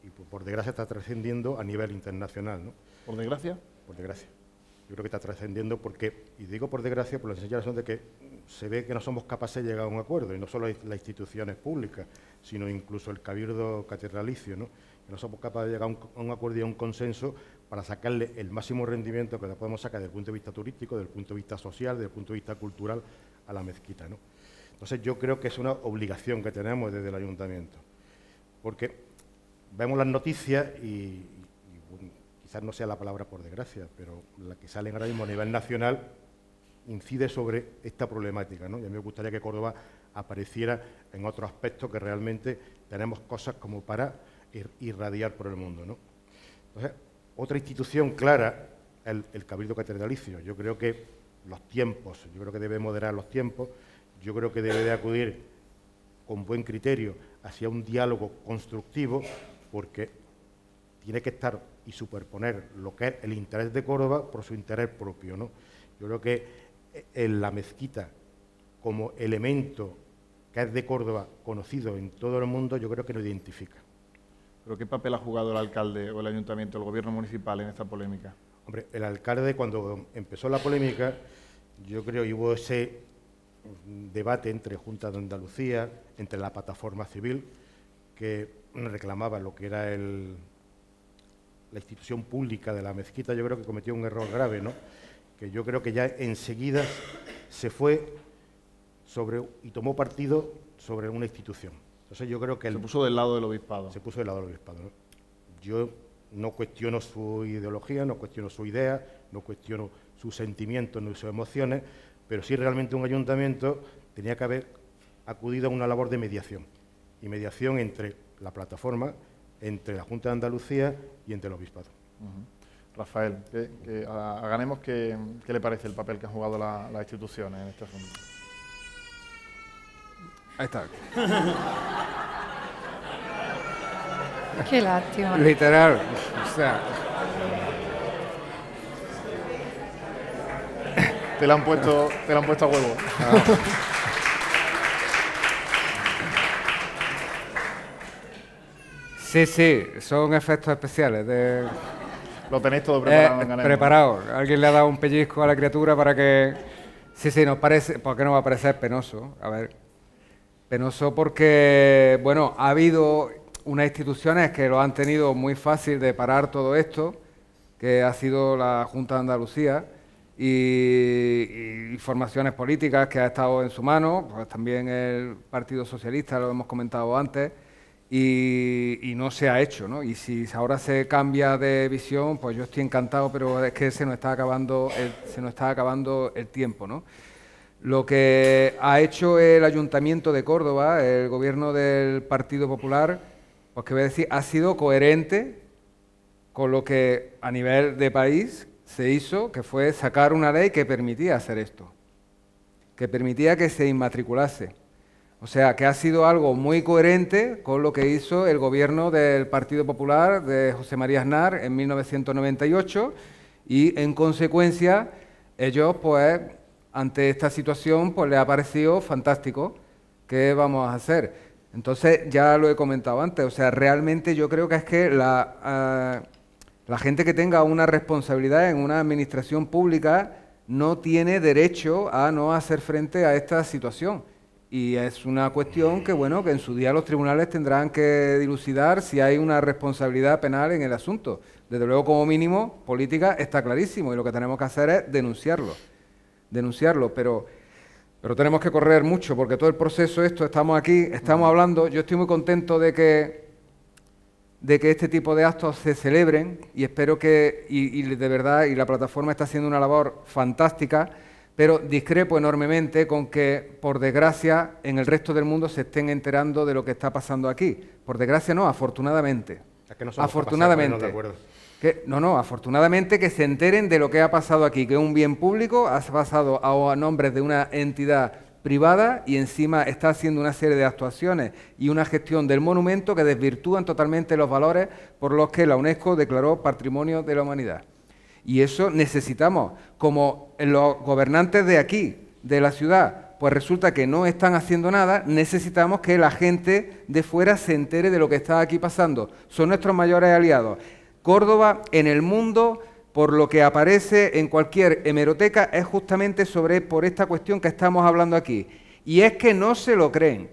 Y por desgracia está trascendiendo a nivel internacional, ¿no? ¿Por desgracia? Por desgracia. Yo creo que está trascendiendo porque, y digo por desgracia, por la sencilla razón de que se ve que no somos capaces de llegar a un acuerdo, y no solo las instituciones públicas, sino incluso el cabildo catedralicio, ¿no? Que no somos capaces de llegar a un acuerdo y a un consenso para sacarle el máximo rendimiento que le podemos sacar desde el punto de vista turístico, desde el punto de vista social, desde el punto de vista cultural a la mezquita, ¿no? Entonces, yo creo que es una obligación que tenemos desde el ayuntamiento, porque vemos las noticias y bueno, quizás no sea la palabra por desgracia, pero la que salen ahora mismo a nivel nacional incide sobre esta problemática, ¿no? Y a mí me gustaría que Córdoba apareciera en otros aspectos que realmente tenemos cosas como para irradiar por el mundo, ¿no? Entonces, otra institución clara, el Cabildo Catedralicio. Yo creo que los tiempos, yo creo que debe moderar los tiempos, yo creo que debe de acudir con buen criterio hacia un diálogo constructivo, porque tiene que estar y superponer lo que es el interés de Córdoba por su interés propio, ¿no? Yo creo que en la mezquita, como elemento que es de Córdoba, conocido en todo el mundo, yo creo que lo identifica. ¿Pero qué papel ha jugado el alcalde o el ayuntamiento, el gobierno municipal en esta polémica? Hombre, el alcalde, cuando empezó la polémica, yo creo que hubo ese debate entre Junta de Andalucía, entre la plataforma civil, que reclamaba lo que era la institución pública de la mezquita. Yo creo que cometió un error grave, ¿no? Que yo creo que ya enseguida se fue y tomó partido sobre una institución. Entonces yo creo que se puso del lado del obispado. Se puso del lado del obispado, ¿no? Yo no cuestiono su ideología, no cuestiono su idea, no cuestiono sus sentimientos ni sus emociones, pero sí realmente un ayuntamiento tenía que haber acudido a una labor de mediación, y mediación entre la plataforma, entre la Junta de Andalucía y entre el obispado. Rafael, a Ganemos, ¿qué le parece el papel que han jugado las instituciones en este asunto? Ahí está. Qué lástima. Literal. O sea. Te la han puesto a huevo. Sí, son efectos especiales. Lo tenéis todo preparado en Ganemos. Preparado. Alguien le ha dado un pellizco a la criatura para que... Sí, nos parece... ¿Por qué no va a parecer penoso? A ver... Penoso porque, bueno, ha habido unas instituciones que lo han tenido muy fácil de parar todo esto, que ha sido la Junta de Andalucía y formaciones políticas que ha estado en su mano, pues también el Partido Socialista, lo hemos comentado antes, y no se ha hecho, ¿no? Y si ahora se cambia de visión, pues yo estoy encantado, pero es que se nos está acabando el tiempo, ¿no? Lo que ha hecho el Ayuntamiento de Córdoba, el gobierno del Partido Popular, pues que voy a decir, ha sido coherente con lo que a nivel de país se hizo, que fue sacar una ley que permitía hacer esto, que permitía que se inmatriculase. O sea, que ha sido algo muy coherente con lo que hizo el gobierno del Partido Popular de José María Aznar en 1998 y, en consecuencia, ellos, pues, ante esta situación, pues les ha parecido fantástico. ¿Qué vamos a hacer? Entonces, ya lo he comentado antes, o sea, realmente yo creo que es que la gente que tenga una responsabilidad en una administración pública no tiene derecho a no hacer frente a esta situación. Y es una cuestión que, bueno, que en su día los tribunales tendrán que dilucidar si hay una responsabilidad penal en el asunto. Desde luego, como mínimo, política está clarísimo y lo que tenemos que hacer es denunciarlo, pero tenemos que correr mucho porque todo el proceso, estamos aquí, estamos hablando, yo estoy muy contento de que este tipo de actos se celebren y espero que, y de verdad, y la plataforma está haciendo una labor fantástica, pero discrepo enormemente con que, por desgracia, en el resto del mundo se estén enterando de lo que está pasando aquí. Por desgracia no, afortunadamente. Es que no afortunadamente. Afortunadamente que se enteren de lo que ha pasado aquí, que un bien público ha pasado a nombre de una entidad privada y encima está haciendo una serie de actuaciones y una gestión del monumento que desvirtúan totalmente los valores por los que la UNESCO declaró Patrimonio de la Humanidad. Y eso necesitamos, como los gobernantes de aquí, de la ciudad, pues resulta que no están haciendo nada, necesitamos que la gente de fuera se entere de lo que está aquí pasando. Son nuestros mayores aliados. Córdoba en el mundo, por lo que aparece en cualquier hemeroteca, es justamente por esta cuestión que estamos hablando aquí. Y es que no se lo creen,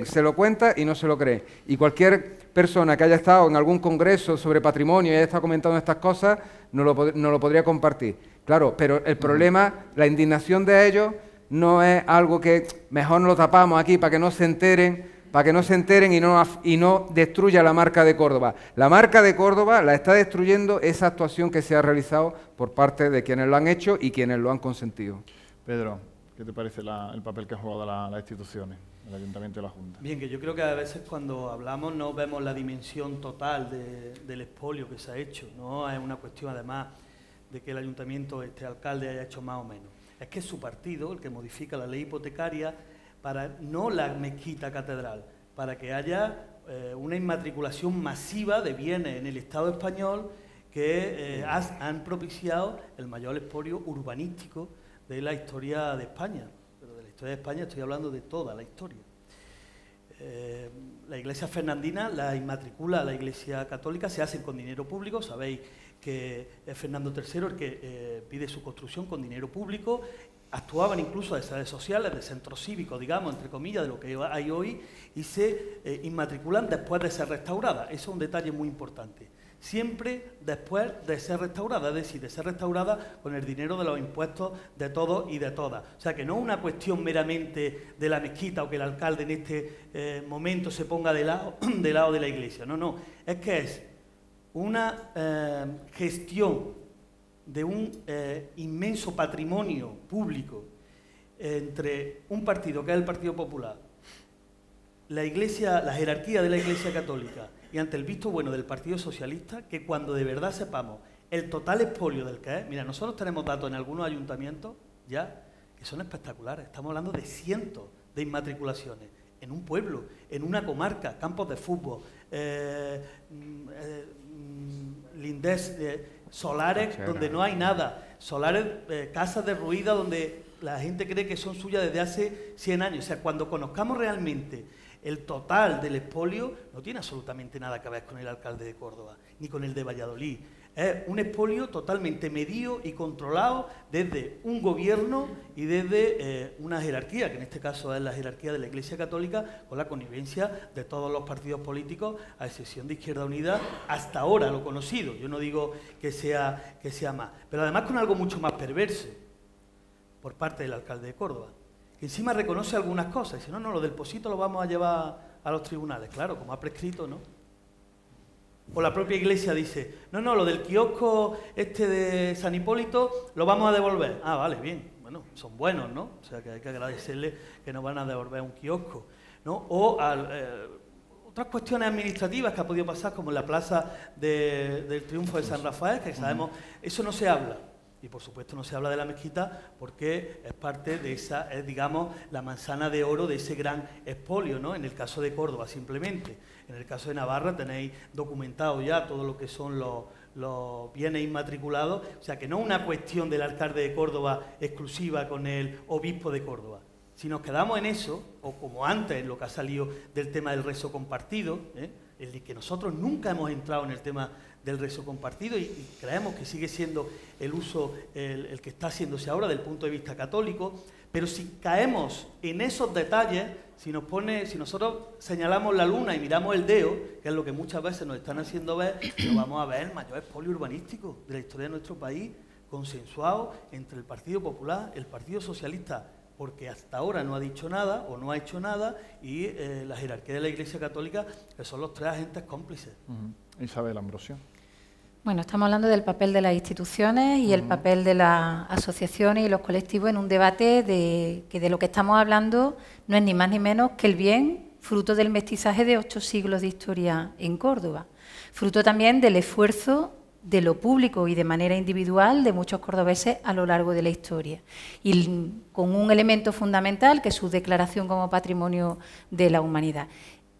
se lo cuenta y no se lo creen. Y cualquier persona que haya estado en algún congreso sobre patrimonio y haya estado comentando estas cosas, no lo podría compartir. Claro, pero el problema, la indignación de ellos, no es algo que mejor no lo tapamos aquí para que no se enteren, y no destruya la marca de Córdoba. La marca de Córdoba la está destruyendo esa actuación que se ha realizado por parte de quienes lo han hecho y quienes lo han consentido. Pedro, ¿qué te parece el papel que han jugado las instituciones, el Ayuntamiento y la Junta? Bien, que yo creo que a veces cuando hablamos no vemos la dimensión total del expolio que se ha hecho. No es una cuestión, además, de que el Ayuntamiento, este alcalde, haya hecho más o menos. Es que es su partido el que modifica la ley hipotecaria para no la mezquita catedral, para que haya una inmatriculación masiva de bienes en el Estado español que han propiciado el mayor expolio urbanístico de la historia de España. Pero de la historia de España estoy hablando de toda la historia. La Iglesia fernandina la inmatricula a la Iglesia católica, se hacen con dinero público. Sabéis que es Fernando III el que pide su construcción con dinero público. Actuaban incluso de sedes sociales, de centros cívicos, digamos, entre comillas, de lo que hay hoy, y se inmatriculan después de ser restaurada. Eso es un detalle muy importante. Siempre después de ser restaurada, es decir, de ser restaurada con el dinero de los impuestos de todos y de todas. O sea, que no es una cuestión meramente de la mezquita o que el alcalde en este momento se ponga de lado de la Iglesia. No, no, es que es una gestión de un inmenso patrimonio público entre un partido que es el Partido Popular, la Iglesia, la jerarquía de la Iglesia Católica y ante el visto bueno del Partido Socialista, que cuando de verdad sepamos el total expolio del que es, mira, nosotros tenemos datos en algunos ayuntamientos ya que son espectaculares, estamos hablando de cientos de inmatriculaciones en un pueblo, en una comarca, campos de fútbol, lindes, solares donde no hay nada, solares, casas derruidas donde la gente cree que son suyas desde hace 100 años. O sea, cuando conozcamos realmente el total del expolio, no tiene absolutamente nada que ver con el alcalde de Córdoba, ni con el de Valladolid. Es un expolio totalmente medido y controlado desde un gobierno y desde una jerarquía, que en este caso es la jerarquía de la Iglesia Católica, con la connivencia de todos los partidos políticos, a excepción de Izquierda Unida, hasta ahora lo conocido. Yo no digo que sea más. Pero además con algo mucho más perverso por parte del alcalde de Córdoba, que encima reconoce algunas cosas. Dice, no, lo del Posito lo vamos a llevar a los tribunales. Claro, como ha prescrito, ¿no? O la propia Iglesia dice, no, lo del kiosco este de San Hipólito lo vamos a devolver. Ah, vale, bien, bueno, son buenos, ¿no? O sea, que hay que agradecerle que nos van a devolver un kiosco, ¿no? O otras cuestiones administrativas que ha podido pasar, como en la plaza del Triunfo de San Rafael, que sabemos, eso no se habla. Y por supuesto no se habla de la mezquita porque es parte de esa, es digamos, la manzana de oro de ese gran expolio, ¿no? En el caso de Córdoba simplemente. En el caso de Navarra tenéis documentado ya todo lo que son los bienes inmatriculados. O sea que no es una cuestión del alcalde de Córdoba exclusiva con el obispo de Córdoba. Si nos quedamos en eso, o como antes lo que ha salido del tema del rezo compartido, el de que nosotros nunca hemos entrado en el tema del rezo compartido y creemos que sigue siendo el uso el que está haciéndose ahora desde el punto de vista católico, pero si caemos en esos detalles, si nosotros señalamos la luna y miramos el dedo, que es lo que muchas veces nos están haciendo ver, nos vamos a ver el mayor expolio urbanístico de la historia de nuestro país, consensuado entre el Partido Popular, el Partido Socialista, porque hasta ahora no ha dicho nada o no ha hecho nada, y la jerarquía de la Iglesia Católica, que son los tres agentes cómplices. Isabel Ambrosio. Bueno, estamos hablando del papel de las instituciones y el papel de las asociaciones y los colectivos en un debate que de lo que estamos hablando no es ni más ni menos que el bien fruto del mestizaje de 8 siglos de historia en Córdoba, fruto también del esfuerzo de lo público y de manera individual de muchos cordobeses a lo largo de la historia, y con un elemento fundamental que es su declaración como patrimonio de la humanidad,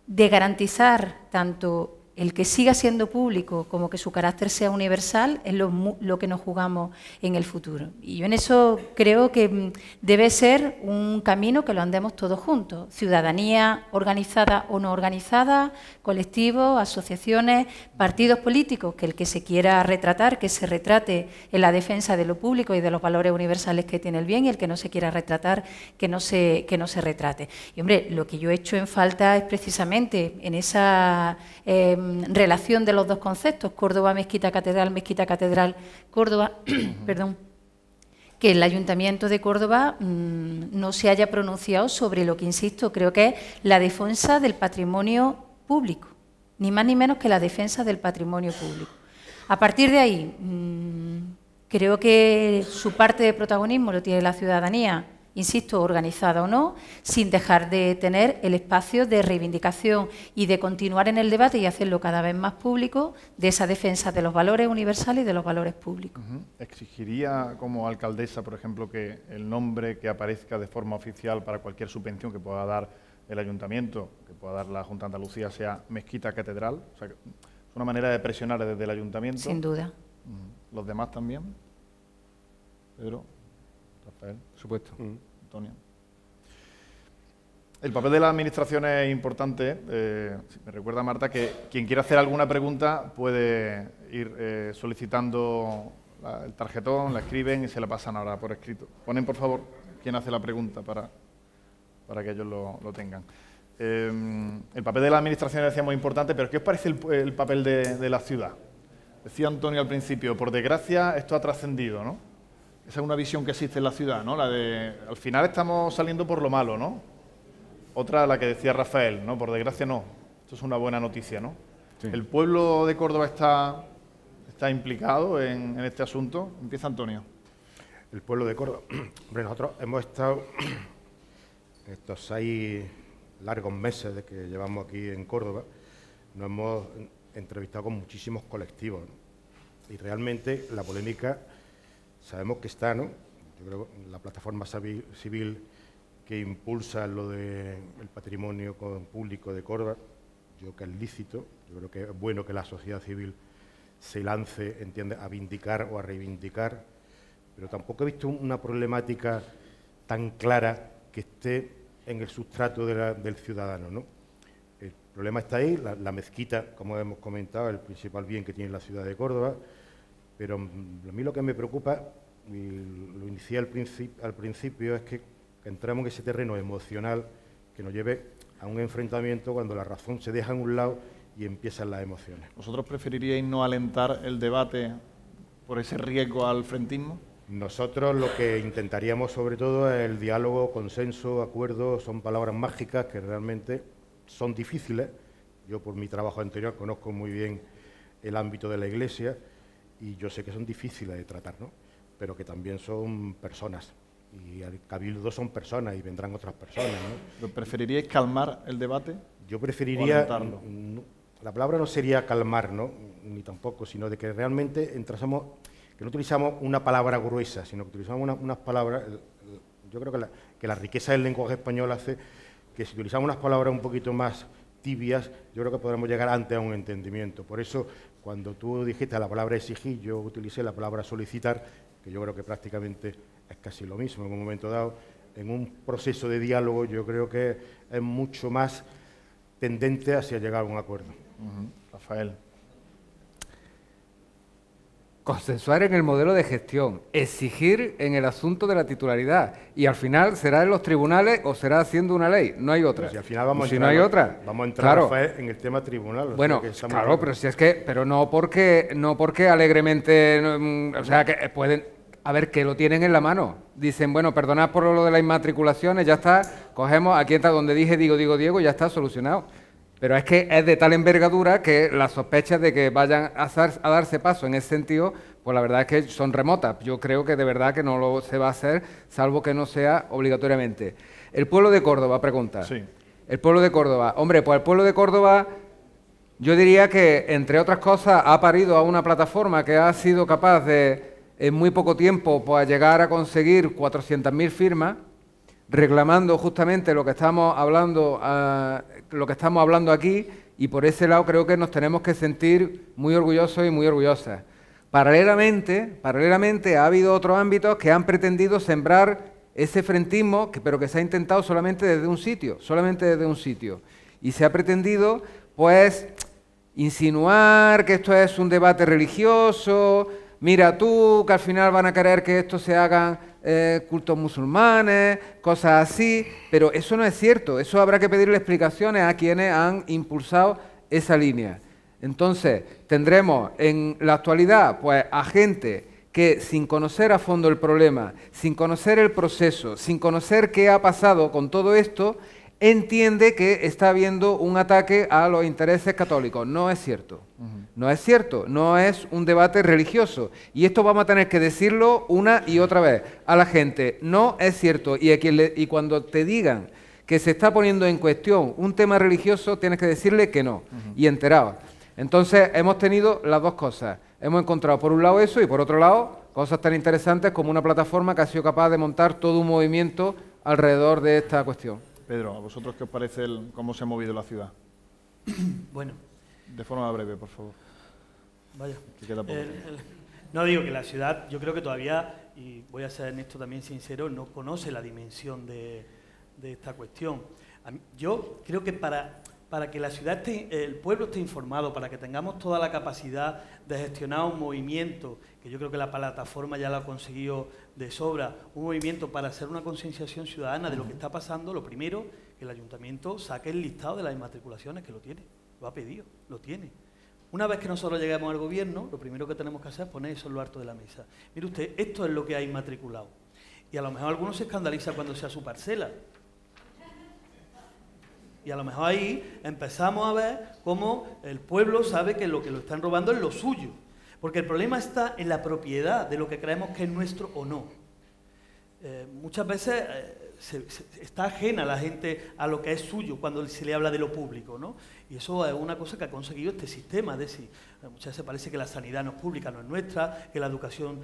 de garantizar tanto el que siga siendo público como que su carácter sea universal es lo que nos jugamos en el futuro. Y yo en eso creo que debe ser un camino que lo andemos todos juntos. Ciudadanía organizada o no organizada, colectivos, asociaciones, partidos políticos, que el que se quiera retratar, que se retrate en la defensa de lo público y de los valores universales que tiene el bien, y el que no se quiera retratar, que no se retrate. Y hombre, lo que yo he hecho en falta es precisamente en esa relación de los dos conceptos, Córdoba, Mezquita, Catedral, Córdoba, perdón, que el Ayuntamiento de Córdoba no se haya pronunciado sobre lo que, insisto, creo que es la defensa del patrimonio público, ni más ni menos que la defensa del patrimonio público. A partir de ahí, creo que su parte de protagonismo lo tiene la ciudadanía, insisto, organizada o no, sin dejar de tener el espacio de reivindicación y de continuar en el debate y hacerlo cada vez más público de esa defensa de los valores universales y de los valores públicos. ¿Exigiría como alcaldesa, por ejemplo, que el nombre que aparezca de forma oficial para cualquier subvención que pueda dar el Ayuntamiento, que pueda dar la Junta de Andalucía, sea Mezquita Catedral? O sea, es una manera de presionar desde el Ayuntamiento. Sin duda. ¿Los demás también? Pedro, Rafael. Por supuesto. Antonio. El papel de la administración es importante. Me recuerda, Marta, que quien quiera hacer alguna pregunta puede ir solicitando el tarjetón, la escriben y se la pasan ahora por escrito. Ponen, por favor, quién hace la pregunta para que ellos lo tengan. El papel de la administración decía muy importante, pero ¿qué os parece el papel de la ciudad? Decía Antonio al principio, por desgracia esto ha trascendido, ¿no? Esa es una visión que existe en la ciudad, ¿no? La de, al final estamos saliendo por lo malo, ¿no? Otra, la que decía Rafael, ¿no? Por desgracia no. Esto es una buena noticia, ¿no? Sí. ¿El pueblo de Córdoba está implicado en este asunto? Empieza Antonio. El pueblo de Córdoba. Hombre, nosotros hemos estado estos 6 largos meses de que llevamos aquí en Córdoba, nos hemos entrevistado con muchísimos colectivos, ¿no? Y realmente la polémica sabemos que está, ¿no? Yo creo que la plataforma civil que impulsa lo del patrimonio público de Córdoba, yo creo que es lícito, yo creo que es bueno que la sociedad civil se lance, entiende, a vindicar o a reivindicar, pero tampoco he visto una problemática tan clara que esté en el sustrato del ciudadano, ¿no? El problema está ahí, la mezquita, como hemos comentado, es el principal bien que tiene la ciudad de Córdoba, pero a mí lo que me preocupa, y lo inicié al principio, es que entramos en ese terreno emocional que nos lleve a un enfrentamiento cuando la razón se deja en un lado y empiezan las emociones. ¿Vosotros preferiríais no alentar el debate por ese riesgo al frentismo? Nosotros lo que intentaríamos sobre todo es el diálogo, consenso, acuerdo, son palabras mágicas que realmente son difíciles. Yo por mi trabajo anterior conozco muy bien el ámbito de la Iglesia y yo sé que son difíciles de tratar, ¿no? Pero que también son personas y el cabildo son personas y vendrán otras personas, ¿no? ¿Preferiríais calmar el debate? Yo preferiría, la palabra no sería calmar, ¿no? Ni tampoco, sino de que realmente entrásemos, que no utilizamos una palabra gruesa, sino que utilizamos unas palabras. Yo creo que la riqueza del lenguaje español hace que si utilizamos unas palabras un poquito más tibias, yo creo que podremos llegar antes a un entendimiento. Por eso, cuando tú dijiste la palabra exigir, yo utilicé la palabra solicitar, que yo creo que prácticamente es casi lo mismo en un momento dado. En un proceso de diálogo yo creo que es mucho más tendente hacia llegar a un acuerdo. Rafael. Consensuar en el modelo de gestión, exigir en el asunto de la titularidad y al final será en los tribunales o será haciendo una ley, no hay otra. Pero si al final vamos no hay otra. Vamos a entrar, claro, Rafael, en el tema tribunal. Bueno, claro, pero si es que, pero no porque alegremente, o sea, que pueden, a ver, que lo tienen en la mano. Dicen, bueno, perdonad por lo de las inmatriculaciones, ya está, cogemos, aquí está donde dije Diego, ya está solucionado. Pero es que es de tal envergadura que las sospechas de que vayan a darse paso en ese sentido, pues la verdad es que son remotas. Yo creo que de verdad que no se va a hacer, salvo que no sea obligatoriamente. El pueblo de Córdoba, pregunta. Sí. El pueblo de Córdoba. Hombre, pues el pueblo de Córdoba, yo diría que, entre otras cosas, ha parido a una plataforma que ha sido capaz de, en muy poco tiempo, pues llegar a conseguir 400.000 firmas, reclamando justamente lo que estamos hablando aquí Y por ese lado creo que nos tenemos que sentir muy orgullosos y muy orgullosas. Paralelamente ha habido otros ámbitos que han pretendido sembrar ese frentismo, pero que se ha intentado solamente desde un sitio. Y se ha pretendido, pues, insinuar que esto es un debate religioso, mira tú, que al final van a querer que esto se hagan cultos musulmanes, cosas así, pero eso no es cierto, eso habrá que pedirle explicaciones a quienes han impulsado esa línea. Entonces, tendremos en la actualidad pues, a gente que sin conocer a fondo el problema, sin conocer el proceso, sin conocer qué ha pasado con todo esto, entiende que está habiendo un ataque a los intereses católicos. No es cierto. No es cierto. No es un debate religioso. Y esto vamos a tener que decirlo una y otra vez a la gente. No es cierto. Y cuando te digan que se está poniendo en cuestión un tema religioso, tienes que decirle que no. Y enterado. Entonces, hemos tenido las dos cosas. Hemos encontrado por un lado eso y por otro lado cosas tan interesantes como una plataforma que ha sido capaz de montar todo un movimiento alrededor de esta cuestión. Pedro, ¿a vosotros qué os parece cómo se ha movido la ciudad? Bueno. De forma breve, por favor. Vaya. Que queda poco. No digo que la ciudad, yo creo que todavía, y voy a ser en esto también sincero, no conoce la dimensión de esta cuestión. Yo creo que para que la ciudad el pueblo esté informado, para que tengamos toda la capacidad de gestionar un movimiento, que yo creo que la plataforma ya lo ha conseguido de sobra, un movimiento para hacer una concienciación ciudadana de lo que está pasando, lo primero, que el ayuntamiento saque el listado de las inmatriculaciones, que lo tiene, lo ha pedido, lo tiene. Una vez que nosotros lleguemos al gobierno, lo primero que tenemos que hacer es poner eso en lo alto de la mesa. Mire usted, esto es lo que ha inmatriculado. Y a lo mejor algunos se escandaliza cuando sea su parcela. Y a lo mejor ahí empezamos a ver cómo el pueblo sabe que lo están robando es lo suyo. Porque el problema está en la propiedad de lo que creemos que es nuestro o no. Muchas veces está ajena la gente a lo que es suyo cuando se le habla de lo público, ¿no? Y eso es una cosa que ha conseguido este sistema. Muchas veces parece que la sanidad no es pública, no es nuestra, que la educación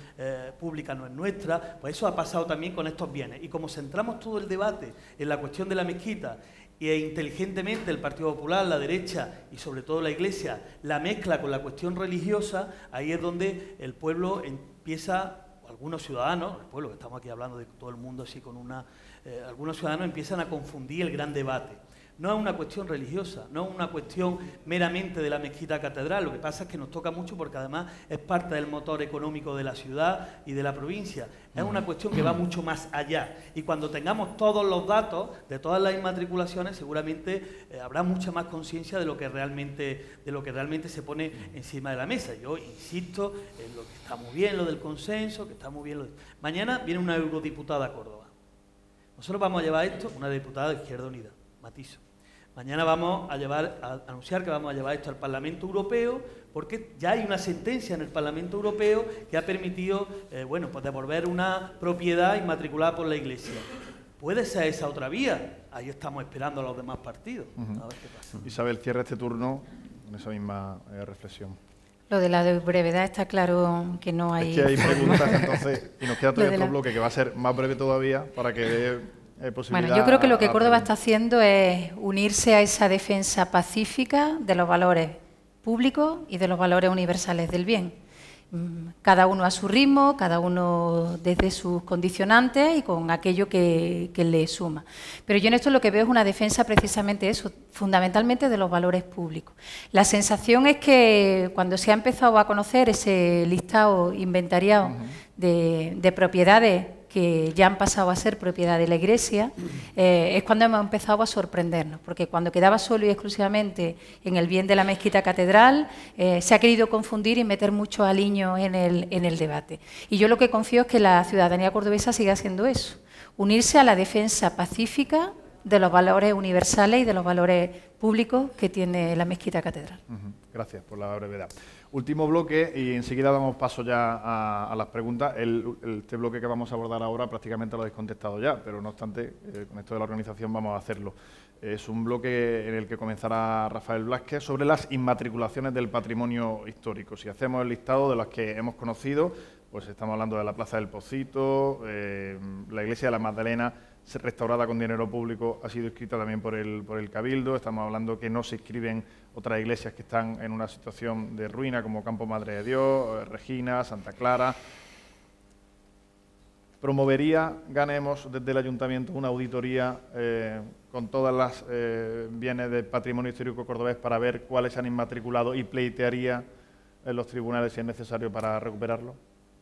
pública no es nuestra. Pues eso ha pasado también con estos bienes. Y como centramos todo el debate en la cuestión de la mezquita, e inteligentemente el Partido Popular, la derecha y sobre todo la Iglesia la mezcla con la cuestión religiosa, ahí es donde el pueblo empieza, algunos ciudadanos, el pueblo que estamos aquí hablando de todo el mundo así con algunos ciudadanos empiezan a confundir el gran debate. No es una cuestión religiosa, no es una cuestión meramente de la mezquita catedral, lo que pasa es que nos toca mucho porque además es parte del motor económico de la ciudad y de la provincia. Es una cuestión que va mucho más allá y cuando tengamos todos los datos de todas las inmatriculaciones seguramente habrá mucha más conciencia de lo que realmente se pone encima de la mesa. Yo insisto en lo que está muy bien, lo del consenso, que está muy bien. Mañana viene una eurodiputada a Córdoba. Nosotros vamos a llevar esto, una diputada de Izquierda Unida, matizo. Mañana vamos a anunciar que vamos a llevar esto al Parlamento Europeo, porque ya hay una sentencia en el Parlamento Europeo que ha permitido, pues devolver una propiedad inmatriculada por la Iglesia. ¿Puede ser esa otra vía? Ahí estamos esperando a los demás partidos. A ver qué pasa. Isabel, cierra este turno con esa misma reflexión. Lo de la brevedad está claro que no hay... Es que hay preguntas, entonces, y nos queda todavía otro bloque que va a ser más breve todavía para que dé posibilidad... Bueno, yo creo que lo que Córdoba está haciendo es unirse a esa defensa pacífica de los valores públicos y de los valores universales del bien. Cada uno a su ritmo, cada uno desde sus condicionantes y con aquello que le suma. Pero yo en esto lo que veo es una defensa precisamente eso, fundamentalmente de los valores públicos. La sensación es que cuando se ha empezado a conocer ese listado inventariado de propiedades que ya han pasado a ser propiedad de la Iglesia, es cuando hemos empezado a sorprendernos, porque cuando quedaba solo y exclusivamente en el bien de la mezquita catedral, se ha querido confundir y meter mucho aliño en el debate. Y yo lo que confío es que la ciudadanía cordobesa siga haciendo eso, unirse a la defensa pacífica de los valores universales y de los valores públicos que tiene la mezquita catedral. Gracias por la brevedad. Último bloque y enseguida damos paso ya a las preguntas. Este bloque que vamos a abordar ahora prácticamente lo habéis contestado ya, pero no obstante, con esto de la organización vamos a hacerlo. Es un bloque en el que comenzará Rafael Blázquez sobre las inmatriculaciones del patrimonio histórico. Si hacemos el listado de las que hemos conocido, pues estamos hablando de la Plaza del Pocito, la Iglesia de la Magdalena, restaurada con dinero público, ha sido inscrita también por el Cabildo. Estamos hablando que no se inscriben otras iglesias que están en una situación de ruina, como Campo Madre de Dios, Regina, Santa Clara. Promovería, Ganemos, desde el Ayuntamiento, una auditoría con todas las bienes del patrimonio histórico cordobés para ver cuáles se han inmatriculado y pleitearía en los tribunales si es necesario para recuperarlo.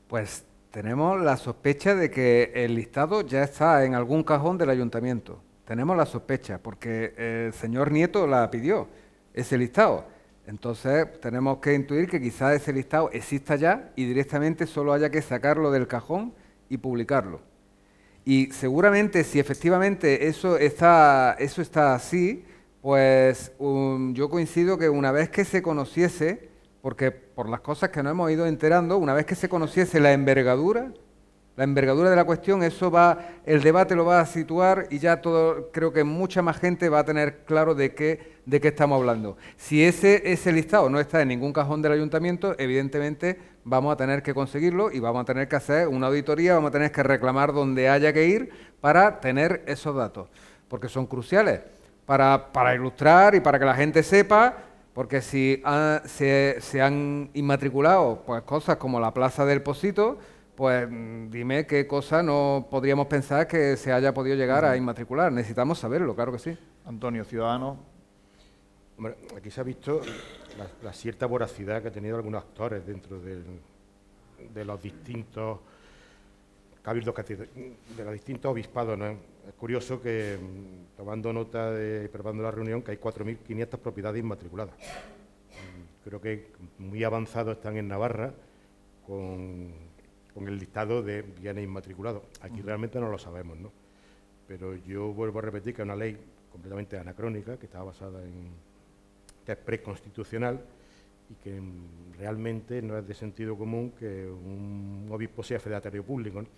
Pues tenemos la sospecha de que el listado ya está en algún cajón del ayuntamiento. Tenemos la sospecha, porque el señor Nieto la pidió, ese listado. Entonces tenemos que intuir que quizás ese listado exista ya y directamente solo haya que sacarlo del cajón y publicarlo. Y seguramente si efectivamente eso está así, pues yo coincido que una vez que se conociese, porque por las cosas que nos hemos ido enterando, una vez que se conociese la envergadura de la cuestión, el debate lo va a situar y ya creo que mucha más gente va a tener claro de qué estamos hablando. Si ese listado no está en ningún cajón del ayuntamiento, evidentemente vamos a tener que conseguirlo y vamos a tener que hacer una auditoría, vamos a tener que reclamar donde haya que ir para tener esos datos, porque son cruciales para ilustrar y para que la gente sepa. Porque si se han inmatriculado pues, cosas como la Plaza del Pocito, pues dime qué cosa no podríamos pensar que se haya podido llegar a inmatricular. Necesitamos saberlo, claro que sí. Antonio, ciudadano. Hombre, aquí se ha visto la cierta voracidad que han tenido algunos actores dentro de los distintos cabildos, de los distintos obispados, ¿no? Es curioso que, tomando nota preparando la reunión, que hay 4.500 propiedades inmatriculadas. Creo que muy avanzados están en Navarra con el listado de bienes inmatriculados. Aquí realmente no lo sabemos, ¿no? Pero yo vuelvo a repetir que es una ley completamente anacrónica, que está basada que es preconstitucional y que realmente no es de sentido común que un obispo sea fedatario público, ¿no?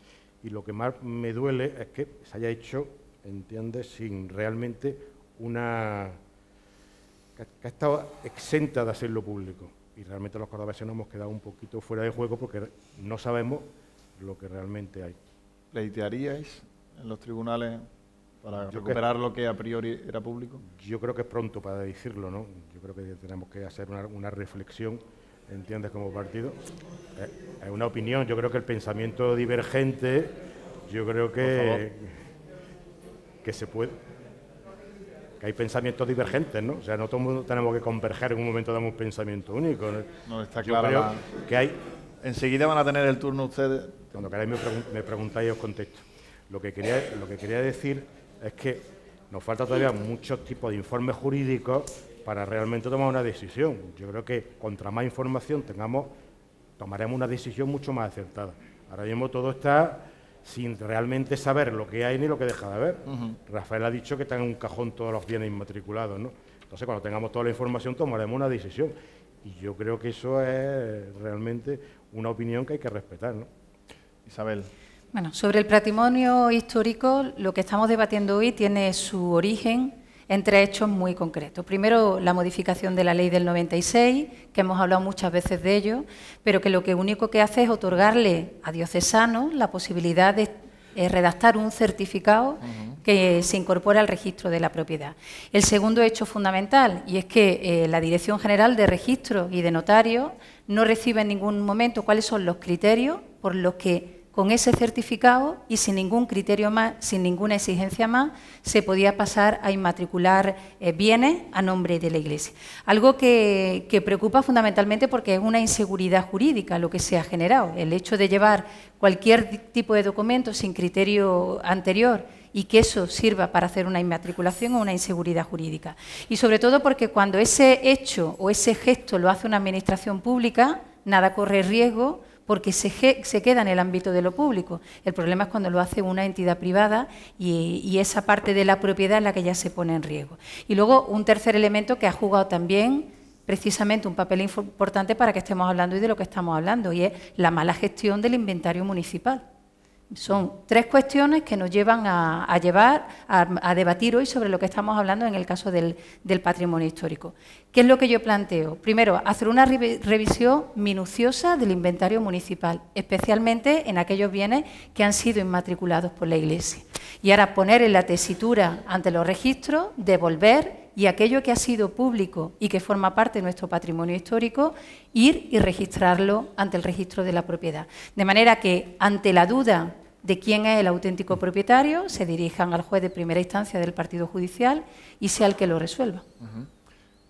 Y lo que más me duele es que se haya hecho, ¿entiendes?, sin realmente que ha estado exenta de hacerlo público. Y realmente los cordobeses nos hemos quedado un poquito fuera de juego porque no sabemos lo que realmente hay. ¿Pleitearíais en los tribunales para recuperar lo que a priori era público? Yo creo que es pronto para decirlo, ¿no? Yo creo que tenemos que hacer una reflexión, ¿entiendes?, como partido. Es una opinión, yo creo que el pensamiento divergente, yo creo que se puede, que hay pensamientos divergentes, ¿no? O sea, no todo el mundo tenemos que converger en un momento de un pensamiento único, ¿no? No está yo claro. Creo que hay. Enseguida van a tener el turno ustedes. Cuando queráis me preguntáis y os contesto. Lo que quería decir es que nos falta todavía muchos tipos de informes jurídicos para realmente tomar una decisión. Yo creo que contra más información tomaremos una decisión mucho más acertada. Ahora mismo todo está sin realmente saber lo que hay ni lo que deja de haber. Rafael ha dicho que están en un cajón todos los bienes inmatriculados, ¿no? Entonces, cuando tengamos toda la información, tomaremos una decisión. Y yo creo que eso es realmente una opinión que hay que respetar, ¿no? Isabel. Bueno, sobre el patrimonio histórico, lo que estamos debatiendo hoy tiene su origen en tres hechos muy concretos. Primero, la modificación de la ley del 96, que hemos hablado muchas veces de ello, pero que lo único que hace es otorgarle a diocesanos la posibilidad de redactar un certificado que se incorpora al registro de la propiedad. El segundo hecho fundamental, y es que la Dirección General de Registro y de Notarios no recibe en ningún momento cuáles son los criterios por los que con ese certificado y sin ningún criterio más, sin ninguna exigencia más, se podía pasar a inmatricular bienes a nombre de la Iglesia. Algo que preocupa fundamentalmente porque es una inseguridad jurídica lo que se ha generado. El hecho de llevar cualquier tipo de documento sin criterio anterior y que eso sirva para hacer una inmatriculación o una inseguridad jurídica. Y sobre todo porque cuando ese hecho o ese gesto lo hace una administración pública, nada corre riesgo porque se queda en el ámbito de lo público. El problema es cuando lo hace una entidad privada y esa parte de la propiedad es la que ya se pone en riesgo. Y luego un tercer elemento que ha jugado también precisamente un papel importante para que estemos hablando y de lo que estamos hablando, y es la mala gestión del inventario municipal. Son 3 cuestiones que nos llevan a debatir hoy sobre lo que estamos hablando en el caso del patrimonio histórico. ¿Qué es lo que yo planteo? Primero, hacer una revisión minuciosa del inventario municipal, especialmente en aquellos bienes que han sido inmatriculados por la Iglesia. Y ahora poner en la tesitura ante los registros, devolver, y aquello que ha sido público y que forma parte de nuestro patrimonio histórico, ir y registrarlo ante el registro de la propiedad. De manera que, ante la duda de quién es el auténtico propietario, se dirijan al juez de primera instancia del partido judicial y sea el que lo resuelva.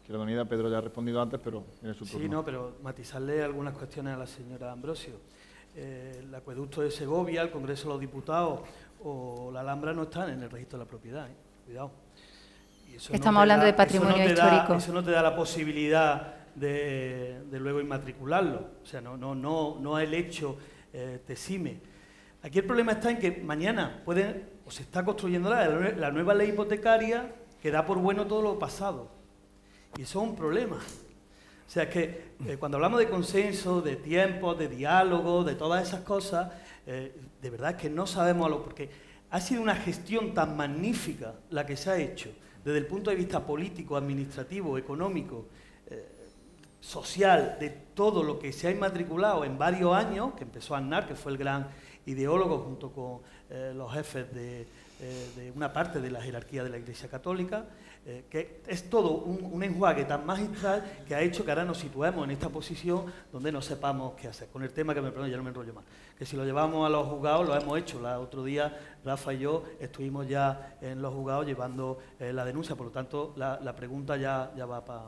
Izquierda Unida, Pedro ya ha respondido antes, pero tiene su turno. Sí, no, pero matizarle algunas cuestiones a la señora Ambrosio. El acueducto de Segovia, el Congreso de los Diputados o la Alhambra no están en el registro de la propiedad, cuidado. Estamos hablando de patrimonio histórico. Eso no te da la posibilidad de luego inmatricularlo. O sea, no el hecho te exime. Aquí el problema está en que mañana se está construyendo la nueva ley hipotecaria que da por bueno todo lo pasado. Y eso es un problema. O sea, es que cuando hablamos de consenso, de tiempo, de diálogo, de todas esas cosas, de verdad es que no sabemos porque ha sido una gestión tan magnífica la que se ha hecho desde el punto de vista político, administrativo, económico, social, de todo lo que se ha inmatriculado en varios años, que empezó Aznar, que fue el gran ideólogo junto con los jefes de una parte de la jerarquía de la Iglesia Católica, que es todo un enjuague tan magistral que ha hecho que ahora nos situemos en esta posición donde no sepamos qué hacer. Con el tema que ya no me enrollo más, que si lo llevamos a los juzgados, lo hemos hecho. El otro día Rafa y yo estuvimos ya en los juzgados llevando la denuncia, por lo tanto la pregunta ya va para...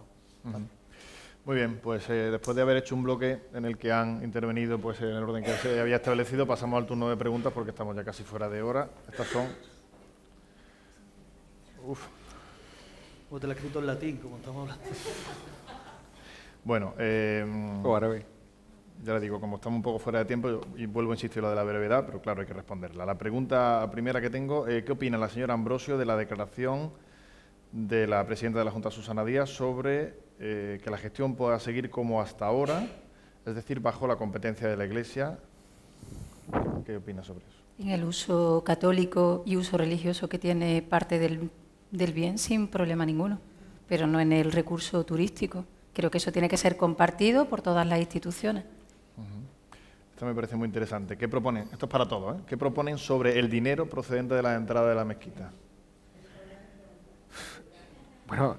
Muy bien, pues después de haber hecho un bloque en el que han intervenido pues en el orden que se había establecido, pasamos al turno de preguntas porque estamos ya casi fuera de hora. Estas son... O te la he escrito en latín, como estamos hablando. Bueno, ya le digo, como estamos un poco fuera de tiempo, y vuelvo a insistir en lo de la brevedad, pero claro, hay que responderla. La pregunta primera que tengo, ¿qué opina la señora Ambrosio de la declaración de la presidenta de la Junta, Susana Díaz, sobre que la gestión pueda seguir como hasta ahora, es decir, bajo la competencia de la Iglesia? ¿Qué opina sobre eso? En el uso católico y uso religioso que tiene parte del bien, sin problema ninguno, pero no en el recurso turístico. Creo que eso tiene que ser compartido por todas las instituciones. Esto me parece muy interesante. ¿Qué proponen? Esto es para todos, ¿eh? ¿Qué proponen sobre el dinero procedente de la entrada de la mezquita? Bueno,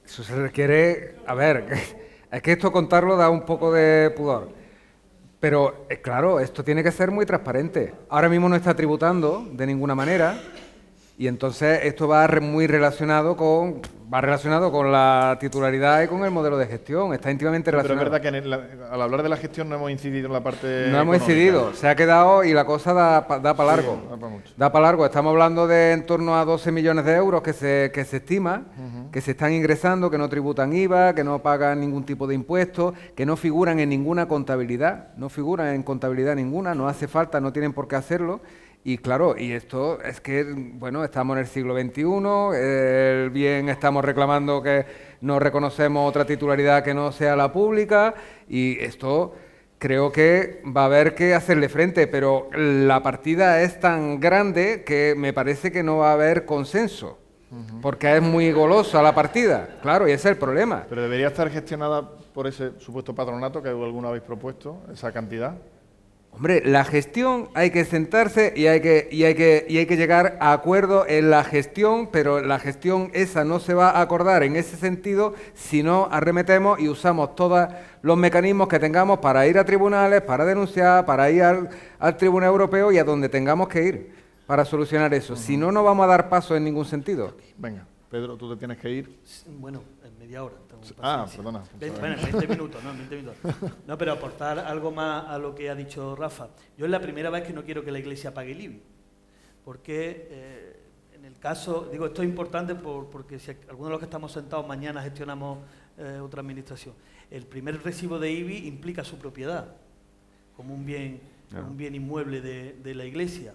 eso se requiere... A ver, es que esto contarlo da un poco de pudor. Pero, claro, esto tiene que ser muy transparente. Ahora mismo no está tributando de ninguna manera y entonces esto va muy relacionado con la titularidad y con el modelo de gestión. Está íntimamente relacionado. Pero es verdad que al hablar de la gestión no hemos incidido en la parte No hemos incidido. Se ha quedado y la cosa da para largo. Sí, da para largo. Estamos hablando de en torno a 12 millones de euros que se estima, que se están ingresando, que no tributan IVA, que no pagan ningún tipo de impuestos, que no figuran en ninguna contabilidad. No figuran en contabilidad ninguna, no hace falta, no tienen por qué hacerlo. Y claro, y esto es que, bueno, estamos en el siglo XXI, bien estamos reclamando que no reconocemos otra titularidad que no sea la pública, y esto creo que va a haber que hacerle frente, pero la partida es tan grande que me parece que no va a haber consenso, porque es muy golosa la partida, claro, y ese es el problema. Pero debería estar gestionada por ese supuesto patronato que alguno habéis propuesto, esa cantidad. Hombre, la gestión hay que sentarse y hay que llegar a acuerdo en la gestión, pero la gestión esa no se va a acordar en ese sentido si no arremetemos y usamos todos los mecanismos que tengamos para ir a tribunales, para denunciar, para ir al Tribunal Europeo y a donde tengamos que ir para solucionar eso. Si no, no vamos a dar paso en ningún sentido. Venga, Pedro, tú te tienes que ir. Bueno, en media hora. Perdona. Bueno, 20 minutos, ¿no? 20 minutos. No, pero aportar algo más a lo que ha dicho Rafa. Yo es la primera vez que no quiero que la Iglesia pague el IBI, porque en el caso, digo, esto es importante porque si algunos de los que estamos sentados mañana gestionamos otra administración, el primer recibo de IBI implica su propiedad como un bien inmueble de la Iglesia.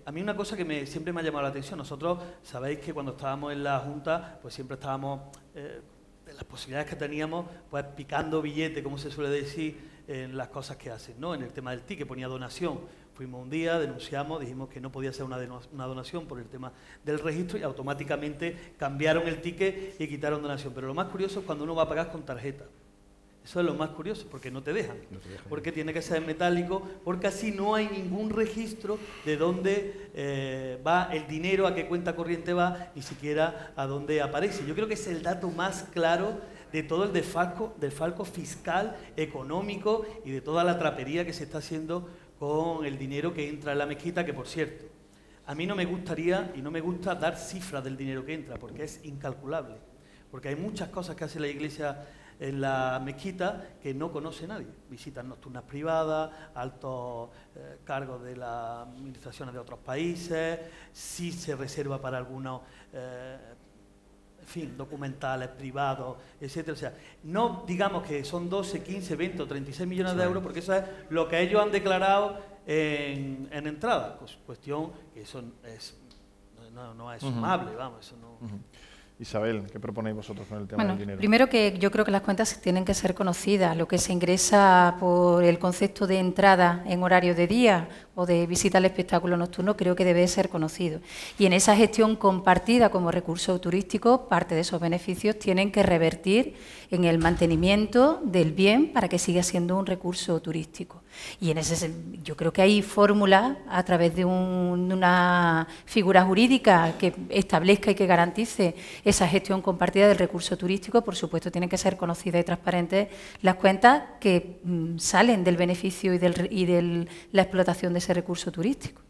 A mí una cosa que siempre me ha llamado la atención, nosotros sabéis que cuando estábamos en la Junta, pues siempre estábamos... las posibilidades que teníamos, pues picando billete, como se suele decir, en las cosas que hacen, ¿no? En el tema del ticket ponía donación. Fuimos un día, denunciamos, dijimos que no podía ser una donación por el tema del registro y automáticamente cambiaron el ticket y quitaron donación. Pero lo más curioso es cuando uno va a pagar con tarjeta. Eso es lo más curioso, porque no te dejan. Porque tiene que ser metálico, porque así no hay ningún registro de dónde va el dinero, a qué cuenta corriente va, ni siquiera a dónde aparece. Yo creo que es el dato más claro de todo el desfalco fiscal, económico y de toda la trapería que se está haciendo con el dinero que entra en la mezquita, que por cierto, a mí no me gustaría y no me gusta dar cifras del dinero que entra, porque es incalculable. Porque hay muchas cosas que hace la Iglesia en la mezquita que no conoce nadie. Visitas nocturnas privadas, altos cargos de las administraciones de otros países, sí se reserva para algunos en fin, documentales privados, etcétera. O sea, no digamos que son 12, 15, 20 o 36 millones de euros, porque eso es lo que ellos han declarado en entrada. Cuestión que eso no es sumable, vamos, eso no... Isabel, ¿qué proponéis vosotros con el tema del dinero? Primero que yo creo que las cuentas tienen que ser conocidas. Lo que se ingresa por el concepto de entrada en horario de día o de visita al espectáculo nocturno creo que debe ser conocido. Y en esa gestión compartida como recurso turístico, parte de esos beneficios tienen que revertir en el mantenimiento del bien para que siga siendo un recurso turístico. Y en ese yo creo que hay fórmulas a través de una figura jurídica que establezca y que garantice esa gestión compartida del recurso turístico. Por supuesto, tienen que ser conocidas y transparentes las cuentas que salen del beneficio y de la explotación de ese recurso turístico.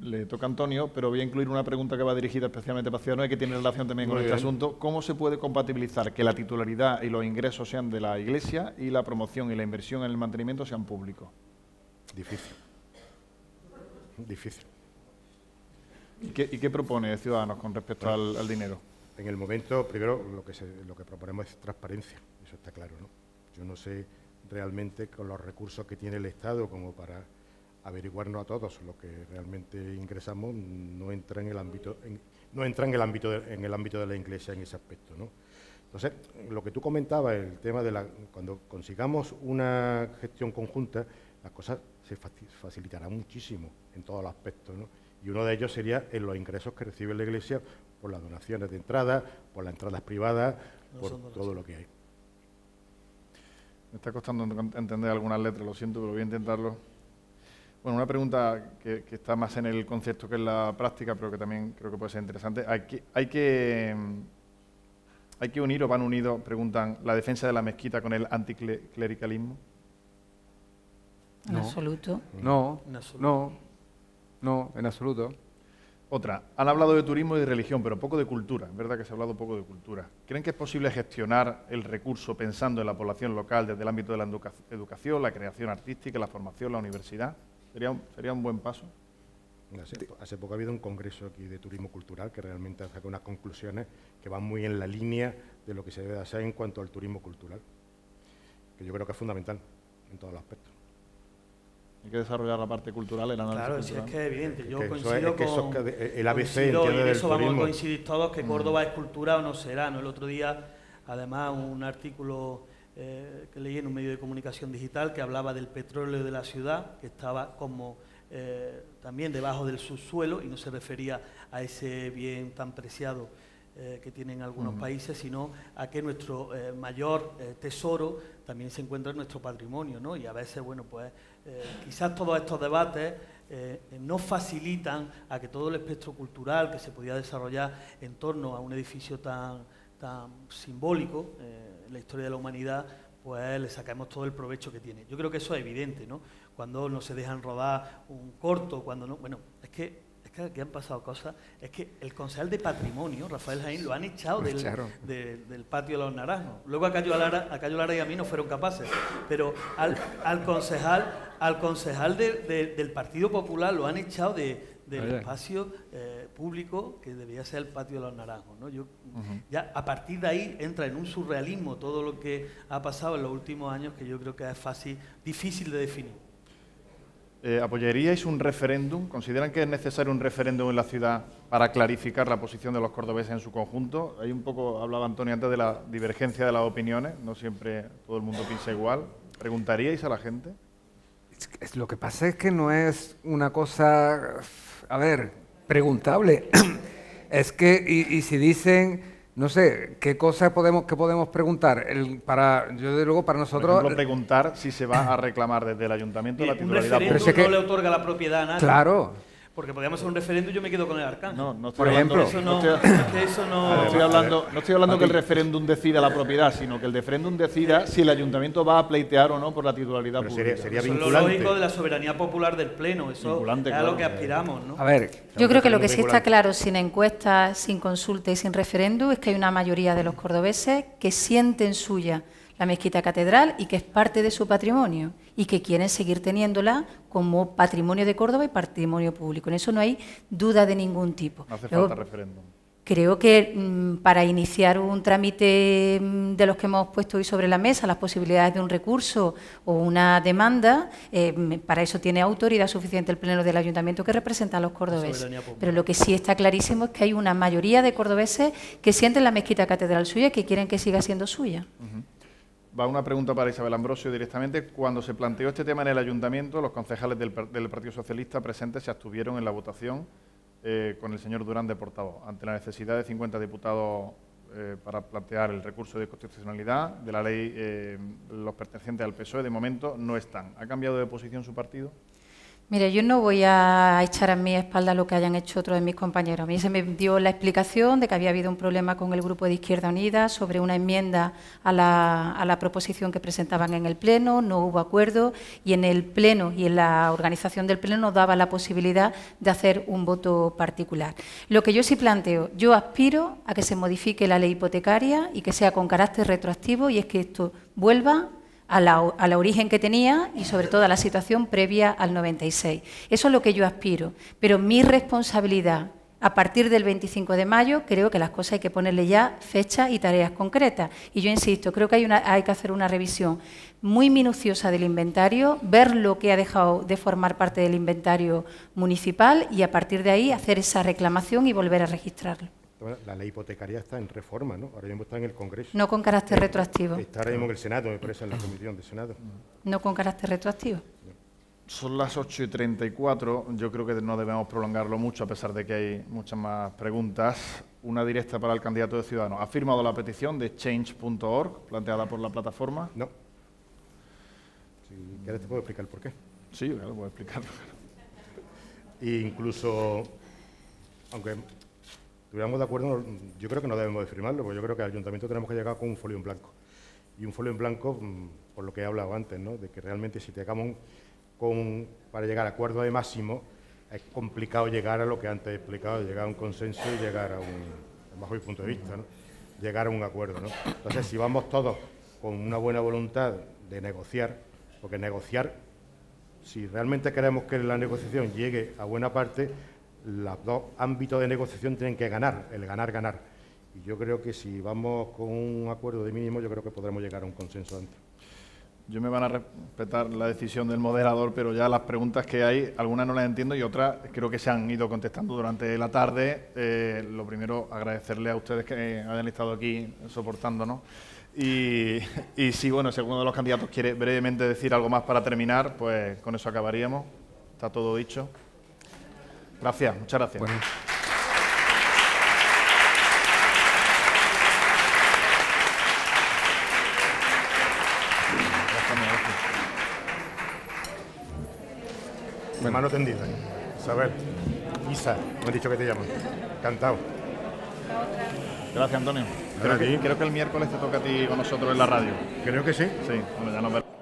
Le toca a Antonio, pero voy a incluir una pregunta que va dirigida especialmente para Ciudadanos y que tiene relación también con este asunto. ¿Cómo se puede compatibilizar que la titularidad y los ingresos sean de la Iglesia y la promoción y la inversión en el mantenimiento sean públicos? Difícil. Difícil. ¿Y qué propone Ciudadanos con respecto al dinero? En el momento, primero, lo que proponemos es transparencia, eso está claro, ¿no? Yo no sé realmente con los recursos que tiene el Estado como para averiguarnos a todos lo que realmente ingresamos, no entra en el ámbito de la Iglesia en ese aspecto, ¿no? Entonces, lo que tú comentabas, el tema de cuando consigamos una gestión conjunta, las cosas se facilitarán muchísimo en todos los aspectos, ¿no? Y uno de ellos sería en los ingresos que recibe la Iglesia por las donaciones de entrada, por las entradas privadas, por todo lo que hay. Me está costando entender algunas letras, lo siento, pero voy a intentarlo. Bueno, una pregunta que está más en el concepto que en la práctica, pero que también creo que puede ser interesante. ¿Hay que unir o van unidos, preguntan, la defensa de la mezquita con el anticlericalismo? En absoluto. No, en absoluto. Otra, han hablado de turismo y de religión, pero poco de cultura. Es verdad que se ha hablado poco de cultura. ¿Creen que es posible gestionar el recurso pensando en la población local desde el ámbito de la educación, la creación artística, la formación, la universidad? ¿Sería un buen paso? Hace poco ha habido un congreso aquí de turismo cultural que realmente saca unas conclusiones que van muy en la línea de lo que se debe hacer en cuanto al turismo cultural, que yo creo que es fundamental en todos los aspectos. Hay que desarrollar la parte cultural, el análisis cultural. Claro, es que es evidente. Yo coincido con el ABC y en eso vamos turismo. a coincidir todos, que Córdoba es cultura o no será, ¿no? El otro día, además, un artículo que leí en un medio de comunicación digital que hablaba del petróleo de la ciudad, que estaba como también debajo del subsuelo, y no se refería a ese bien tan preciado que tienen algunos países, sino a que nuestro mayor tesoro también se encuentra en nuestro patrimonio, ¿no? Y a veces, bueno, pues quizás todos estos debates no facilitan a que todo el espectro cultural que se podía desarrollar en torno a un edificio tan simbólico en la historia de la humanidad, pues le saquemos todo el provecho que tiene. Yo creo que eso es evidente, ¿no? Cuando no se dejan rodar un corto, cuando no... Bueno, es que aquí han pasado cosas. Es que el concejal de Patrimonio, Rafael Jaén, lo han echado del patio de los Naranjos. Luego a Cayo Lara y a mí no fueron capaces. Pero al concejal del Partido Popular lo han echado del espacio público que debía ser el patio de los Naranjos, ¿no? Ya a partir de ahí entra en un surrealismo todo lo que ha pasado en los últimos años, que yo creo que es difícil de definir. ¿Apoyaríais un referéndum? ¿Consideran que es necesario un referéndum en la ciudad para clarificar la posición de los cordobeses en su conjunto? Hay un poco, hablaba Antonio antes, de la divergencia de las opiniones, no siempre todo el mundo piensa igual. ¿Preguntaríais a la gente? Lo que pasa es que no es una cosa, a ver, preguntable. Es que, y si dicen, no sé, ¿qué cosas podemos preguntar? Yo, de luego, para nosotros... Por ejemplo, preguntar si se va a reclamar desde el ayuntamiento la titularidad pública. Un referéndum pública. no le otorga la propiedad a nadie. Claro. Porque podríamos hacer un referéndum y yo me quedo con el Arcángel. No Por ejemplo. No estoy hablando que el referéndum decida la propiedad, sino que el referéndum decida si el ayuntamiento va a pleitear o no por la titularidad pública. Sería eso es lo vinculante. lógico de la soberanía popular del Pleno. Eso Vinculante, es a claro. lo que aspiramos, ¿no? A ver, Yo creo que lo que sí está claro, sin encuestas, sin consulta y sin referéndum, es que hay una mayoría de los cordobeses que sienten suya la mezquita catedral y que es parte de su patrimonio y que quieren seguir teniéndola como patrimonio de Córdoba y patrimonio público. En eso no hay duda de ningún tipo. No hace Luego, falta referéndum. creo que para iniciar un trámite de los que hemos puesto hoy sobre la mesa, las posibilidades de un recurso o una demanda, para eso tiene autoridad suficiente el Pleno del Ayuntamiento que representa a los cordobeses. Pero lo que sí está clarísimo es que hay una mayoría de cordobeses que sienten la mezquita catedral suya y que quieren que siga siendo suya. Va una pregunta para Isabel Ambrosio directamente. Cuando se planteó este tema en el Ayuntamiento, los concejales del Partido Socialista presentes se abstuvieron en la votación con el señor Durán de portavoz, ante la necesidad de 50 diputados para plantear el recurso de constitucionalidad de la ley. Los pertenecientes al PSOE de momento no están. ¿Ha cambiado de posición su partido? Mire, yo no voy a echar a mi espalda lo que hayan hecho otros de mis compañeros. A mí se me dio la explicación de que había habido un problema con el Grupo de Izquierda Unida sobre una enmienda a la proposición que presentaban en el Pleno, no hubo acuerdo y en el Pleno y en la organización del Pleno nos daba la posibilidad de hacer un voto particular. Lo que yo sí planteo, yo aspiro a que se modifique la ley hipotecaria y que sea con carácter retroactivo y es que esto vuelva a la origen que tenía y sobre todo a la situación previa al 96. Eso es lo que yo aspiro, pero mi responsabilidad a partir del 25 de mayo creo que las cosas hay que ponerle ya fechas y tareas concretas. Y yo insisto, creo que hay que hacer una revisión muy minuciosa del inventario, ver lo que ha dejado de formar parte del inventario municipal y a partir de ahí hacer esa reclamación y volver a registrarlo. La ley hipotecaria está en reforma, ¿no? Ahora mismo está en el Congreso. No con carácter retroactivo. Está ahora mismo en el Senado, me parece, en la Comisión del Senado. No con carácter retroactivo. Son las 8:34. Yo creo que no debemos prolongarlo mucho, a pesar de que hay muchas más preguntas. Una directa para el candidato de Ciudadanos. ¿Ha firmado la petición de change.org planteada por la plataforma? No. Si quieres te puedo explicar por qué. Sí, claro, puedo explicarlo. E incluso, aunque estuviéramos de acuerdo, yo creo que no debemos de firmarlo, porque yo creo que al Ayuntamiento tenemos que llegar con un folio en blanco. Y un folio en blanco, por lo que he hablado antes, ¿no? De que realmente si llegamos para llegar a acuerdo de máximo, es complicado llegar a lo que antes he explicado, llegar a un consenso y llegar a bajo mi punto de vista, ¿no? Llegar a un acuerdo, ¿no? Entonces, si vamos todos con una buena voluntad de negociar, porque negociar, si realmente queremos que la negociación llegue a buena parte, los dos ámbitos de negociación tienen que ganar, el ganar-ganar. Y yo creo que si vamos con un acuerdo de mínimo, yo creo que podremos llegar a un consenso antes. Yo me van a respetar la decisión del moderador, pero ya las preguntas que hay, algunas no las entiendo y otras creo que se han ido contestando durante la tarde. Lo primero, agradecerle a ustedes que hayan estado aquí soportándonos. Y si, bueno, si alguno de los candidatos quiere brevemente decir algo más para terminar, pues con eso acabaríamos. Está todo dicho. Gracias, muchas gracias. Bueno. Mano tendida. Isabel, Isa, me han dicho que te llaman. Encantado. Gracias, Antonio. Creo que el miércoles te toca a ti con nosotros en la radio. Creo que sí. Sí, bueno, ya nos veremos.